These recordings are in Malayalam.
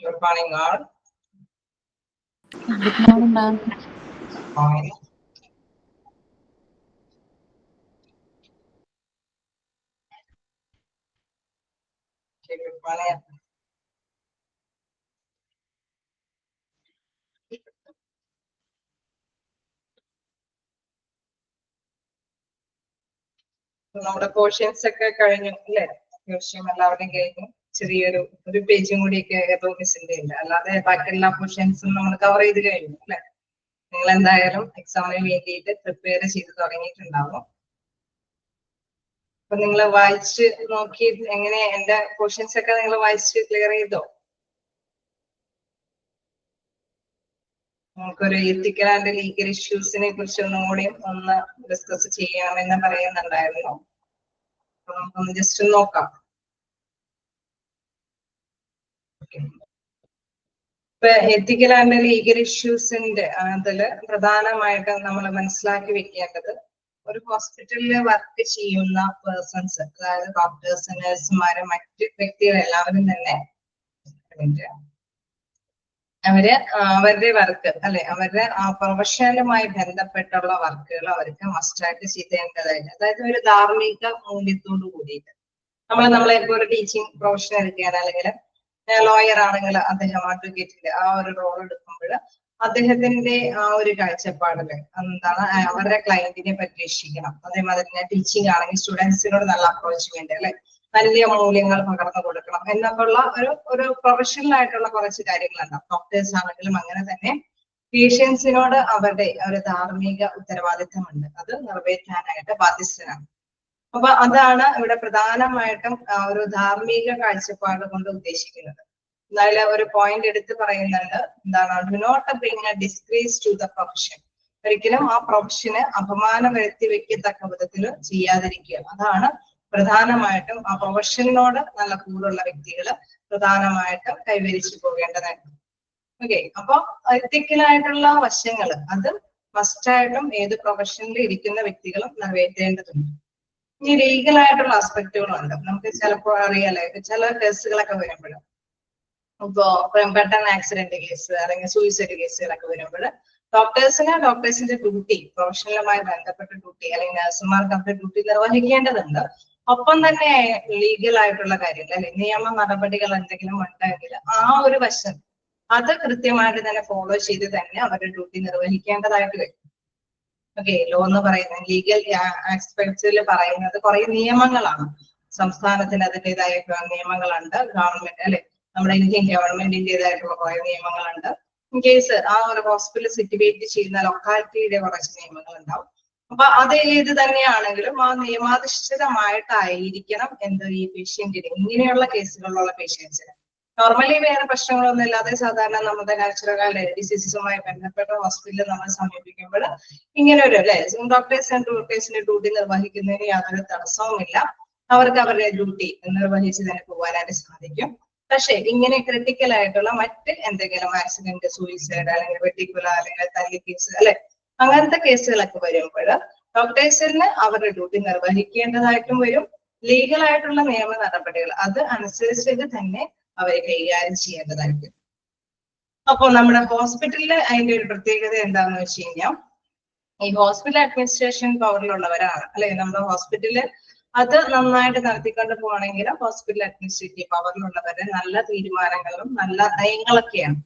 Good morning, all. Good morning, ma'am. Morning. Okay, good morning. നമ്മുടെ പോർഷൻസ് ഒക്കെ കഴിഞ്ഞു അല്ലേ? തീർച്ചയായും എല്ലാവരുടെയും കഴിഞ്ഞു. ചെറിയൊരു പേജും കൂടിയൊക്കെ ഏതോ മിസ്സിന്റെ ഇല്ല, അല്ലാതെ ബാക്കി എല്ലാ പോർഷൻസും നമ്മൾ കവർ ചെയ്ത് കഴിഞ്ഞു അല്ലെ? നിങ്ങൾ എന്തായാലും എക്സാമിന് വേണ്ടിയിട്ട് പ്രിപ്പയർ ചെയ്ത് തുടങ്ങിയിട്ടുണ്ടാവും. അപ്പൊ നിങ്ങൾ വായിച്ച് നോക്കി എങ്ങനെ എന്റെ പോർഷൻസ് ഒക്കെ നിങ്ങൾ വായിച്ച് ക്ലിയർ ചെയ്തോ? നമുക്കൊരു എത്തിക്കൽ ആൻഡ് ലീഗൽ ഇഷ്യൂസിനെ കുറിച്ച് ഒന്നുകൂടി ഒന്ന് ഡിസ്കസ് ചെയ്യാമെന്ന് പറയുന്നുണ്ടായിരുന്നു. അപ്പൊ നമുക്കൊന്ന് ജസ്റ്റ് നോക്കാം. ഇപ്പൊ എത്തിക്കൽ ആൻഡ് ലീഗൽ ഇഷ്യൂസിന്റെ അതില് പ്രധാനമായിട്ടും നമ്മൾ മനസ്സിലാക്കി വെക്കേണ്ടത്, ഒരു ഹോസ്പിറ്റലിൽ വർക്ക് ചെയ്യുന്ന പേഴ്സൺസ്, അതായത് ഡോക്ടേഴ്സ്, നഴ്സുമാര്, മറ്റ് വ്യക്തികളെല്ലാവരും തന്നെ അവരുടെ വർക്ക് അല്ലെ, അവരുടെ പ്രൊഫഷണലുമായി ബന്ധപ്പെട്ടുള്ള വർക്കുകൾ അവർക്ക് മസ്റ്റായിട്ട് ചെയ്തേണ്ടതായിട്ട്, അതായത് ഒരു ധാർമ്മിക മൂല്യത്തോടു കൂടിയിട്ട് നമ്മളിപ്പോ ഒരു ടീച്ചിങ് പ്രൊഫഷൻ എടുക്കുകയാണ്, അല്ലെങ്കിൽ ലോയർ ആണെങ്കിൽ അദ്ദേഹം അഡ്വക്കേറ്റിന്റെ ആ ഒരു റോൾ എടുക്കുമ്പോൾ അദ്ദേഹത്തിന്റെ ആ ഒരു കാഴ്ചപ്പാടില് എന്താണ്, അവരുടെ ക്ലയന്റിനെ പരിരക്ഷിക്കണം. അതേമാതിരി തന്നെ ടീച്ചിങ് ആണെങ്കിൽ സ്റ്റുഡൻസിനോട് നല്ല അപ്രോച്ച്മെന്റ് അല്ലെ, വലിയ മൂല്യങ്ങൾ പകർന്നു കൊടുക്കണം എന്നൊക്കെയുള്ള ഒരു പ്രൊഫഷണൽ ആയിട്ടുള്ള കുറച്ച് കാര്യങ്ങളുണ്ടാവും. ഡോക്ടേഴ്സ് ആണെങ്കിലും അങ്ങനെ തന്നെ പേഷ്യൻസിനോട് അവരുടെ ഒരു ധാർമ്മിക ഉത്തരവാദിത്തമുണ്ട്, അത് നിറവേറ്റാനായിട്ട് ബാധ്യസ്ഥനാണ്. അപ്പൊ അതാണ് ഇവിടെ പ്രധാനമായിട്ടും ഒരു ധാർമ്മിക കാഴ്ചപ്പാട് കൊണ്ട് ഉദ്ദേശിക്കുന്നത്. എന്നാലും ഒരു പോയിന്റ് എടുത്ത് പറയുന്നുണ്ട്, എന്താണ്, do not bring a disgrace to the profession. ഒരിക്കലും ആ പ്രൊഫഷന് അപമാനം വരുത്തി വെക്കത്തക്ക വിധത്തിൽ ചെയ്യാതിരിക്കുക. അതാണ് പ്രധാനമായിട്ടും ആ പ്രൊഫഷനോട് നല്ല കൂടുള്ള വ്യക്തികൾ പ്രധാനമായിട്ടും കൈവരിച്ചു പോകേണ്ടതായിട്ട്. ഓക്കെ, അപ്പൊ എത്തിക്കലായിട്ടുള്ള വശങ്ങൾ അത് മസ്റ്റായിട്ടും ഏത് പ്രൊഫഷനിൽ ഇരിക്കുന്ന വ്യക്തികളും നിറവേറ്റേണ്ടതുണ്ട്. ഇനി ലീഗലായിട്ടുള്ള ആസ്പെക്റ്റുകളുണ്ട്. നമുക്ക് ചിലപ്പോൾ അറിയാലേ, ചില കേസുകളൊക്കെ വരുമ്പോഴും, ഇപ്പോ പെട്ടെന്ന് ആക്സിഡന്റ് കേസ് അല്ലെങ്കിൽ സൂയിസൈഡ് കേസുകളൊക്കെ വരുമ്പോൾ ഡോക്ടേഴ്സിന്റെ ഡ്യൂട്ടി, പ്രൊഫഷണലുമായി ബന്ധപ്പെട്ട ഡ്യൂട്ടി, അല്ലെങ്കിൽ നഴ്സുമാർക്ക് അവരുടെ ഡ്യൂട്ടി നിർവഹിക്കേണ്ടതുണ്ട്. ഒപ്പം തന്നെ ലീഗൽ ആയിട്ടുള്ള കാര്യങ്ങൾ അല്ലെ, നിയമ നടപടികൾ എന്തെങ്കിലും ഉണ്ടെങ്കിൽ ആ ഒരു വശം അത് കൃത്യമായിട്ട് തന്നെ ഫോളോ ചെയ്ത് തന്നെ അവരുടെ ഡ്യൂട്ടി നിർവഹിക്കേണ്ടതായിട്ട് വരും. ഓക്കെ, ലോ എന്ന് പറയുന്നത്, ലീഗൽ ആസ്പെക്ട്സിൽ പറയുന്നത് കുറെ നിയമങ്ങളാണ്. സംസ്ഥാനത്തിന് അതിൻ്റെതായ നിയമങ്ങളുണ്ട്, ഗവൺമെന്റ് അല്ലെ, നമ്മുടെ ഇന്ത്യൻ ഗവൺമെന്റിൻ്റെതായിട്ടുള്ള കുറെ നിയമങ്ങളുണ്ട്. ഇൻ കേസ് ആ ഒരു ഹോസ്പിറ്റൽ സിറ്റുവേറ്റ് ചെയ്യുന്ന ലൊക്കാലിറ്റിയുടെ കുറച്ച് നിയമങ്ങൾ ഉണ്ടാവും. അപ്പൊ അത് ഏത് തന്നെയാണെങ്കിലും ആ നിയമാധിഷ്ഠിതമായിട്ടായിരിക്കണം ഈ പേഷ്യന്റിന്, ഇങ്ങനെയുള്ള കേസുകളിലുള്ള പേഷ്യൻസിന്. നോർമലി വേറെ പ്രശ്നങ്ങളൊന്നും ഇല്ലാതെ സാധാരണ നമ്മുടെ നാച്ചുറൽ ഡിസീസസുമായി ബന്ധപ്പെട്ട ഹോസ്പിറ്റലിൽ നമ്മൾ സമീപിക്കുമ്പോൾ ഇങ്ങനെ ഒരു അല്ലെ, ഡോക്ടേഴ്സ് ആൻഡ് ഡോക്ടേഴ്സിന്റെ ഡ്യൂട്ടി നിർവഹിക്കുന്നതിന് യാതൊരു തടസ്സവുമില്ല. അവർക്ക് അവരുടെ ഡ്യൂട്ടി നിർവഹിച്ച് തന്നെ പോകാനായിട്ട് സാധിക്കും. പക്ഷെ ഇങ്ങനെ ക്രിട്ടിക്കൽ ആയിട്ടുള്ള മറ്റ് എന്തെങ്കിലും ആക്സിഡന്റ്, സൂയിസൈഡ്, അല്ലെങ്കിൽ വെട്ടിക്കുല, അല്ലെങ്കിൽ തല്ലി കേസ് അല്ലെ, അങ്ങനത്തെ കേസുകളൊക്കെ വരുമ്പോൾ ഡോക്ടേഴ്സിന് അവരുടെ ഡ്യൂട്ടി നിർവഹിക്കേണ്ടതായിട്ടും വരും. ലീഗലായിട്ടുള്ള നിയമ നടപടികൾ അത് അനുസരിച്ചിട്ട് തന്നെ അവരെ കൈകാര്യം ചെയ്യേണ്ടതായിരിക്കും. അപ്പൊ നമ്മുടെ ഹോസ്പിറ്റലില് അതിന്റെ ഒരു പ്രത്യേകത എന്താണെന്ന് വെച്ച് കഴിഞ്ഞാൽ, ഈ ഹോസ്പിറ്റൽ അഡ്മിനിസ്ട്രേഷൻ പവറിലുള്ളവരാണ് അല്ലെ, നമ്മുടെ ഹോസ്പിറ്റല് അത് നന്നായിട്ട് നടത്തിക്കൊണ്ട് പോകണമെങ്കിൽ ഹോസ്പിറ്റൽ അഡ്മിനിസ്ട്രേറ്റീവ് പവറിലുള്ളവരെ നല്ല തീരുമാനങ്ങളും നല്ല നയങ്ങളൊക്കെയാണ്.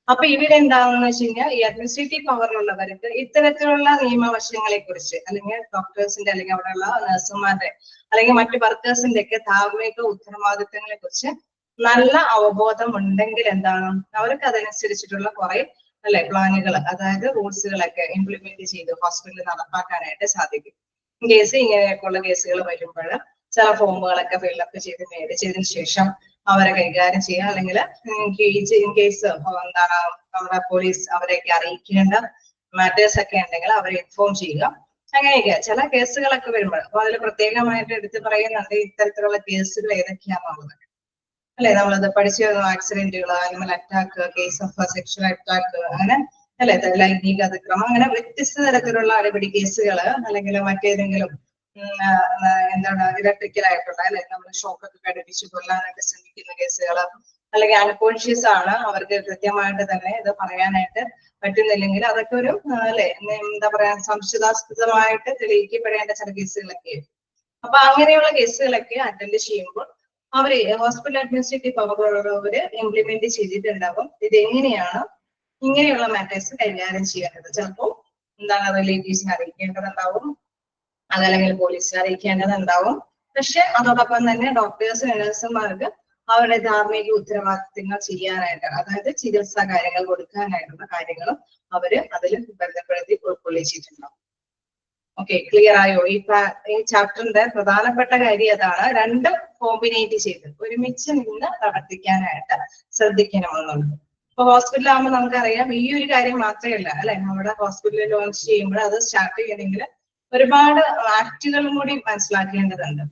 അപ്പൊ ഇവരെന്താണെന്ന് വെച്ച് കഴിഞ്ഞാൽ, ഈ അഡ്മിനിസ്ട്രേറ്റീവ് പവറിലുള്ളവർക്ക് ഇത്തരത്തിലുള്ള നിയമവശങ്ങളെ കുറിച്ച്, അല്ലെങ്കിൽ ഡോക്ടേഴ്സിന്റെ അല്ലെങ്കിൽ അവിടെയുള്ള നഴ്സുമാരുടെ അല്ലെങ്കിൽ മറ്റു വർക്കേഴ്സിന്റെ ഒക്കെ ധാർമ്മിക ഉത്തരവാദിത്തങ്ങളെ കുറിച്ച് നല്ല അവബോധം ഉണ്ടെങ്കിൽ എന്താണ്, അവർക്ക് അതനുസരിച്ചിട്ടുള്ള കുറെ അല്ലെ പ്ലാനുകൾ, അതായത് റൂൾസുകളൊക്കെ ഇംപ്ലിമെന്റ് ചെയ്ത് ഹോസ്പിറ്റലിൽ നടപ്പാക്കാനായിട്ട് സാധിക്കും. കേസ് ഇങ്ങനെയൊക്കെയുള്ള കേസുകൾ വരുമ്പോൾ ചില ഫോമുകളൊക്കെ ഫില്ലപ്പ് ചെയ്ത് ചെയ്തതിനു ശേഷം അവരെ കൈകാര്യം ചെയ്യുക, അല്ലെങ്കിൽ ഇൻ കേസ് എന്താണ് നമ്മുടെ പോലീസ് അവരെയൊക്കെ അറിയിക്കേണ്ട മാറ്റേഴ്സ് ഒക്കെ ഉണ്ടെങ്കിൽ അവരെ ഇൻഫോം ചെയ്യുക. അങ്ങനെയൊക്കെ ചില കേസുകളൊക്കെ വരുമ്പോൾ, അപ്പൊ അതിൽ പ്രത്യേകമായിട്ട് എടുത്ത് പറയുന്നുണ്ട് ഇത്തരത്തിലുള്ള കേസുകൾ ഏതൊക്കെയാണെന്നുള്ളത് അല്ലെ. നമ്മളത് പഠിച്ചു വരുന്ന ആക്സിഡന്റുകൾ, animal attack, case of sexual attack, അങ്ങനെ അല്ലെ, ലൈംഗിക അതിക്രമം, അങ്ങനെ വ്യത്യസ്ത തരത്തിലുള്ള അടിപിടി കേസുകൾ, അല്ലെങ്കിൽ മറ്റേതെങ്കിലും എന്താണ് ഇലക്ട്രിക്കൽ ആയിട്ടുള്ള അല്ലെ, നമ്മൾ ഷോക്കൊക്കെ ഘടിപ്പിച്ച് കൊല്ലാനായിട്ട് ശ്രമിക്കുന്ന കേസുകൾ, അല്ലെങ്കിൽ അൺകോൺഷ്യസ് ആണ്, അവർക്ക് കൃത്യമായിട്ട് തന്നെ ഇത് പറയാനായിട്ട് പറ്റുന്നില്ലെങ്കിൽ അതൊക്കെ ഒരു അല്ലെ എന്താ പറയാ സംശയാസ്പദമായിട്ട് തെളിയിക്കപ്പെടേണ്ട ചില കേസുകളൊക്കെ. അപ്പൊ അങ്ങനെയുള്ള കേസുകളൊക്കെ അറ്റൻഡ് ചെയ്യുമ്പോൾ അവര് ഹോസ്പിറ്റൽ അഡ്മിനിസ്ട്രേറ്റീവ് പവറുള്ളവര് ഇംപ്ലിമെന്റ് ചെയ്തിട്ടുണ്ടാവും ഇത് എങ്ങനെയാണ് ഇങ്ങനെയുള്ള മാറ്റേഴ്സ് കൈകാര്യം ചെയ്യേണ്ടത്. ചിലപ്പോൾ എന്താണ് റിലേറ്റീവ്സിനെ അറിയിക്കേണ്ടതുണ്ടാവും, അതല്ലെങ്കിൽ പോലീസിനെ അറിയിക്കേണ്ടതുണ്ടാവും. പക്ഷെ അതോടൊപ്പം തന്നെ ഡോക്ടേഴ്സ് നഴ്സുമാർക്ക് അവരുടെ ധാർമ്മിക ഉത്തരവാദിത്തങ്ങൾ ചെയ്യാനായിട്ട്, അതായത് ചികിത്സാ കാര്യങ്ങൾ കൊടുക്കാനായിട്ടുള്ള കാര്യങ്ങളും അവര് അതിൽ ബന്ധപ്പെടുത്തി ഉൾക്കൊള്ളിച്ചിട്ടുണ്ടാവും. ഓക്കെ, ക്ലിയർ ആയോ? ഈ ചാപ്റ്ററിന്റെ പ്രധാനപ്പെട്ട കാര്യം അതാണ്. രണ്ടും കോമ്പിനേറ്റ് ചെയ്ത് ഒരുമിച്ച് നിന്ന് പ്രവർത്തിക്കാനായിട്ട് ശ്രദ്ധിക്കണമെന്നുണ്ട്. ഇപ്പൊ ഹോസ്പിറ്റലാകുമ്പോൾ നമുക്കറിയാം ഈ ഒരു കാര്യം മാത്രമല്ല അല്ലെ, നമ്മുടെ ഹോസ്പിറ്റലിൽ ലോഞ്ച് ചെയ്യുമ്പോൾ അത് സ്റ്റാർട്ട് ചെയ്യണമെങ്കിൽ ഒരുപാട് ആക്ടുകളും കൂടി മനസ്സിലാക്കേണ്ടതുണ്ട്.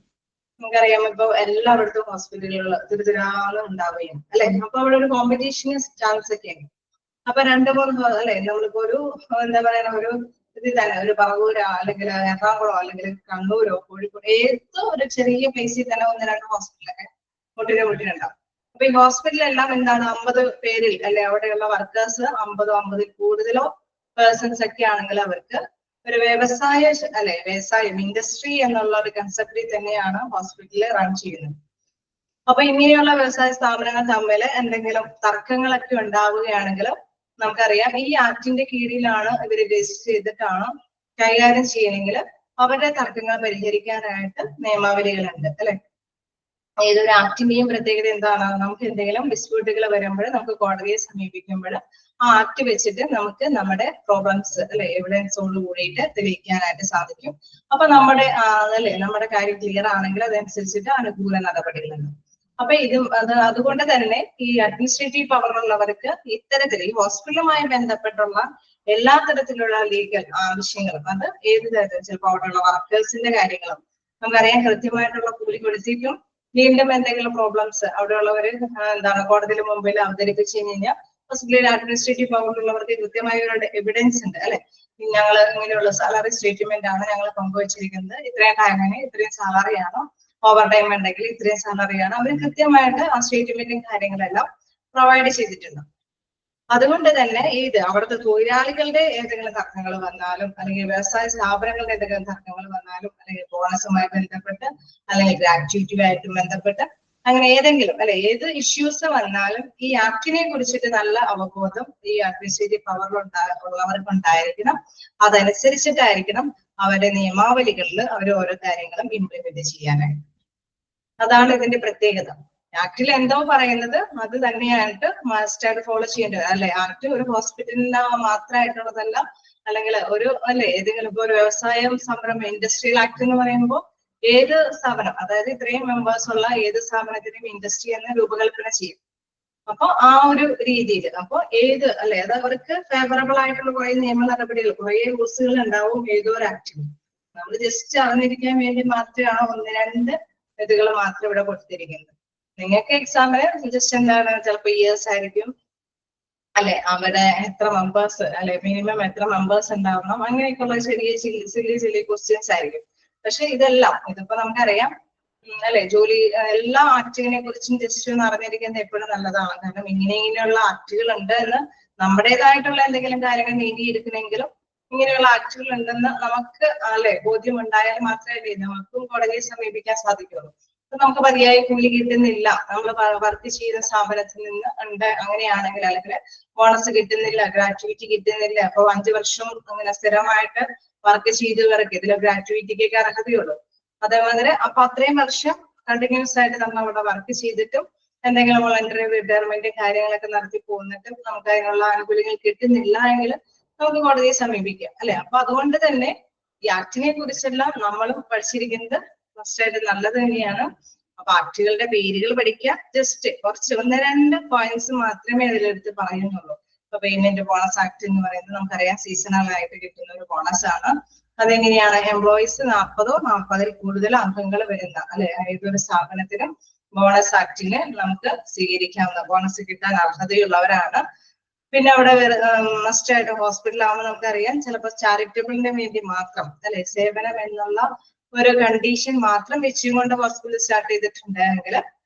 നമുക്കറിയാം ഇപ്പൊ എല്ലായിടത്തും ഹോസ്പിറ്റലുകൾ തിരുത്തിരാളും ഉണ്ടാവുകയും അല്ലെ, അപ്പൊ അവിടെ ഒരു കോമ്പറ്റീഷൻ ചാൻസ് ഒക്കെ ഉണ്ട്. അപ്പൊ രണ്ടു മൂന്ന് അല്ലെ നമ്മളിപ്പോ ഒരു എന്താ പറയുക ഒരു ഇത് തന്നെ ഒരു പറവൂരോ അല്ലെങ്കിൽ എറണാകുളമോ അല്ലെങ്കിൽ കണ്ണൂരോ കോഴിക്കോട് ഏതോ ഒരു ചെറിയ പ്ലേസിൽ തന്നെ 1-2 ഹോസ്പിറ്റലൊക്കെ വീട്ടിലുണ്ടാവും. അപ്പൊ ഈ ഹോസ്പിറ്റലെല്ലാം എന്താണ് 50 പേരിൽ അല്ലെ അവിടെയുള്ള വർക്കേഴ്സ് 50 കൂടുതലോ പേഴ്സൺസ് ഒക്കെ ആണെങ്കിൽ അവർക്ക് ഒരു വ്യവസായ അല്ലെ വ്യവസായം ഇൻഡസ്ട്രി എന്നുള്ള ഒരു കൺസെപ്റ്റിൽ തന്നെയാണ് ഹോസ്പിറ്റലിൽ റൺ ചെയ്യുന്നത്. അപ്പൊ ഇങ്ങനെയുള്ള വ്യവസായ സ്ഥാപനങ്ങൾ തമ്മിൽ എന്തെങ്കിലും തർക്കങ്ങളൊക്കെ ഉണ്ടാവുകയാണെങ്കിൽ നമുക്കറിയാം ഈ ആക്ടിന്റെ കീഴിലാണ് ഇവര് രജിസ്റ്റർ ചെയ്തിട്ടാണ് കൈകാര്യം ചെയ്യണമെങ്കിൽ അവരുടെ തർക്കങ്ങൾ പരിഹരിക്കാനായിട്ട് നിയമാവലികളുണ്ട് അല്ലെ. ഏതൊരു ആക്ടിന്റെയും പ്രത്യേകത എന്താണ്? നമുക്ക് എന്തെങ്കിലും ഡിസ്പ്യൂട്ടുകൾ വരുമ്പോൾ നമുക്ക് കോടതിയെ സമീപിക്കുമ്പോൾ ആ ആക്ട് വെച്ചിട്ട് നമുക്ക് നമ്മുടെ പ്രോബ്ലംസ് അല്ലെ എവിഡൻസോട് കൂടിയിട്ട് തെളിയിക്കാനായിട്ട് സാധിക്കും. അപ്പൊ നമ്മുടെ അല്ലെ നമ്മുടെ കാര്യം ക്ലിയർ ആണെങ്കിൽ അതനുസരിച്ചിട്ട് അനുകൂല നടപടികളുണ്ട്. അപ്പൊ അതുകൊണ്ട് തന്നെ ഈ അഡ്മിനിസ്ട്രേറ്റീവ് പവറുള്ളവർക്ക് ഇത്തരത്തിൽ ഈ ഹോസ്പിറ്റലുമായി ബന്ധപ്പെട്ടുള്ള എല്ലാ തരത്തിലുള്ള ലീഗൽ ആവശ്യങ്ങളും അത് ഏത് തരത്തിൽ ചിലപ്പോൾ അവിടെയുള്ള വർക്കേഴ്സിന്റെ കാര്യങ്ങളും നമുക്കറിയാം കൃത്യമായിട്ടുള്ള കൂലി കൊടുത്തിട്ടും വീണ്ടും എന്തെങ്കിലും പ്രോബ്ലംസ് അവിടെയുള്ളവര് എന്താണ് കോടതിയിൽ മുമ്പിൽ അവതരിപ്പിച്ചു കഴിഞ്ഞാൽ ഹോസ്പിറ്റലിൽ അഡ്മിനിസ്ട്രേറ്റീവ് പവറിലുള്ളവർക്ക് കൃത്യമായ ഒരു എവിഡൻസ് ഉണ്ട് അല്ലെ. ഞങ്ങൾ ഇങ്ങനെയുള്ള സാലറി സ്റ്റേറ്റ്മെന്റ് ആണ് ഞങ്ങൾ പങ്കുവച്ചിരിക്കുന്നത്, ഇത്രയും ടൈമിന് ഇത്രയും സാലറിയാണ്, ഓവർ ടൈം ഉണ്ടെങ്കിൽ ഇത്രയും സാലറിയാണ്, അവർ കൃത്യമായിട്ട് ആ സ്റ്റേറ്റ്മെന്റും കാര്യങ്ങളെല്ലാം പ്രൊവൈഡ് ചെയ്തിട്ടുണ്ട്. അതുകൊണ്ട് തന്നെ അവിടുത്തെ തൊഴിലാളികളുടെ ഏതെങ്കിലും തർക്കങ്ങൾ വന്നാലും അല്ലെങ്കിൽ വ്യവസായ സ്ഥാപനങ്ങളുടെ ഏതെങ്കിലും തർക്കങ്ങൾ വന്നാലും അല്ലെങ്കിൽ ബോണസുമായി ബന്ധപ്പെട്ട് അല്ലെങ്കിൽ ഗ്രാറ്റുവിറ്റിയുമായിട്ട് ബന്ധപ്പെട്ട് അങ്ങനെ ഏതെങ്കിലും അല്ലെ ഏത് ഇഷ്യൂസ് വന്നാലും ഈ ആക്ടിനെ കുറിച്ചിട്ട് നല്ല അവബോധം ഈ അഡ്മിനിസ്ട്രേറ്റീവ് പവറിലുള്ളവർക്ക് ഉണ്ടായിരിക്കണം. അതനുസരിച്ചിട്ടായിരിക്കണം അവരുടെ നിയമാവലികളിൽ അവർ ഓരോ കാര്യങ്ങളും ഇംപ്ലിമെന്റ് ചെയ്യാനായിട്ട്. അതാണ് ഇതിന്റെ പ്രത്യേകത. ആക്ടിൽ എന്തോ പറയുന്നത് അത് തന്നെയായിട്ട് മസ്റ്റായിട്ട് ഫോളോ ചെയ്യേണ്ടത് അല്ലെ. ആക്ട് ഒരു ഹോസ്പിറ്റലിന് മാത്രമായിട്ടുള്ളതല്ല, അല്ലെങ്കിൽ ഒരു അല്ലെ ഏതെങ്കിലും ഇപ്പൊ ഒരു വ്യവസായം സംരംഭം ഇൻഡസ്ട്രിയൽ ആക്ട് എന്ന് പറയുമ്പോൾ ഏത് സ്ഥാപനം അതായത് ഇത്രയും മെമ്പേഴ്സ് ഉള്ള ഏത് സ്ഥാപനത്തിനും ഇൻഡസ്ട്രി എന്ന് രൂപകൽപ്പന ചെയ്യും. അപ്പൊ ആ ഒരു രീതിയിൽ അപ്പൊ ഏത് അല്ലെ അത് അവർക്ക് ഫേവറബിൾ ആയിട്ടുള്ള കുറെ നിയമ നടപടികൾ കുറെ റൂൾസുകൾ ഉണ്ടാവും ഏതോ ഒരു ആക്ടിന്. നമ്മൾ ജസ്റ്റ് അറിഞ്ഞിരിക്കാൻ വേണ്ടി മാത്രമാണ് 1-2 ഇതുകൾ മാത്രം ഇവിടെ കൊടുത്തിരിക്കുന്നത്. നിങ്ങൾക്ക് എക്സാമിന് ജസ്റ്റ് എന്താണ് ചിലപ്പോൾ ഇയേഴ്സ് ആയിരിക്കും അല്ലെ, അവിടെ എത്ര മെമ്പേഴ്സ് അല്ലെ മിനിമം എത്ര മെമ്പേഴ്സ് ഉണ്ടാവണം, അങ്ങനെയൊക്കെയുള്ള ചെറിയ ക്വസ്റ്റ്യൻസ് ആയിരിക്കും. പക്ഷെ ഇതിപ്പോ നമുക്കറിയാം അല്ലെ ജോലി എല്ലാ ആക്ടിനെ കുറിച്ചും ജസ്റ്റ് ഒന്ന് അറിഞ്ഞിരിക്കുന്നത് എപ്പോഴും നല്ലതാണ്. കാരണം ഇങ്ങനെയുള്ള ആക്ടുകൾ ഉണ്ട് എന്ന് നമ്മുടേതായിട്ടുള്ള എന്തെങ്കിലും കാര്യങ്ങൾ നേടിയെടുക്കണമെങ്കിലും ഇങ്ങനെയുള്ള ആക്ടുകൾ ഉണ്ടെന്ന് നമുക്ക് അല്ലെ ബോധ്യം ഉണ്ടായാൽ മാത്രമേ നമുക്കും കോടതിയെ സമീപിക്കാൻ സാധിക്കുള്ളൂ. നമുക്ക് മതിയായ കൂലി കിട്ടുന്നില്ല, നമ്മൾ വർക്ക് ചെയ്ത സ്ഥാപനത്തിൽ നിന്ന് ഉണ്ട് അങ്ങനെയാണെങ്കിൽ അല്ലെങ്കിൽ ബോണസ് കിട്ടുന്നില്ല, ഗ്രാറ്റുവിറ്റി കിട്ടുന്നില്ല, അപ്പൊ 5 വർഷം അങ്ങനെ സ്ഥിരമായിട്ട് വർക്ക് ചെയ്തവർക്ക് ഇതിലെ ഗ്രാറ്റുവിറ്റിക്കൊക്കെ അർഹതയുള്ളൂ. അതേമാതിരി അപ്പൊ അത്രയും വർഷം കണ്ടിന്യൂസ് ആയിട്ട് നമ്മൾ അവിടെ വർക്ക് ചെയ്തിട്ടും എന്തെങ്കിലും വോളണ്ടറി റിട്ടയർമെന്റ് കാര്യങ്ങളൊക്കെ നടത്തി പോന്നിട്ടും നമുക്ക് അതിനുള്ള ആനുകൂല്യങ്ങൾ കിട്ടുന്നില്ല എങ്കിൽ നമുക്ക് കോടതിയെ സമീപിക്കാം അല്ലെ. അപ്പൊ അതുകൊണ്ട് തന്നെ ഈ ആക്ടിനെ കുറിച്ചെല്ലാം നമ്മളും പഠിച്ചിരിക്കുന്നത് ഫസ്റ്റായിട്ട് നല്ലത് തന്നെയാണ്. അപ്പൊ ആക്ടുകളുടെ പേരുകൾ പഠിക്കുക, ജസ്റ്റ് കുറച്ച് 1-2 പോയിന്റ്സ് മാത്രമേ അതിലെടുത്ത് പറയുന്നുള്ളൂ. ഇപ്പൊ പേയ്മെന്റ് ബോണസ് ആക്ട് എന്ന് പറയുന്നത് നമുക്കറിയാം സീസണൽ ആയിട്ട് കിട്ടുന്ന ഒരു ബോണസ് ആണ്. അതെങ്ങനെയാണ് എംപ്ലോയീസ് 40-ഓ 40-ൽ കൂടുതൽ അംഗങ്ങൾ വരുന്ന അല്ലെ ഏതൊരു സ്ഥാപനത്തിനും ബോണസ് ആക്ടിന് നമുക്ക് സ്വീകരിക്കാവുന്ന ബോണസ് കിട്ടാൻ അർഹതയുള്ളവരാണ്. പിന്നെ അവിടെ മസ്റ്റായിട്ട് ഹോസ്പിറ്റലാകുമ്പോൾ നമുക്കറിയാം ചിലപ്പോൾ ചാരിറ്റബിളിന് വേണ്ടി മാത്രം അല്ലെ സേവനം എന്നുള്ള ഒരു കണ്ടീഷൻ മാത്രം വെച്ചുകൊണ്ട് ഹോസ്പിറ്റൽ സ്റ്റാർട്ട് ചെയ്തിട്ടുണ്ടെങ്കിൽ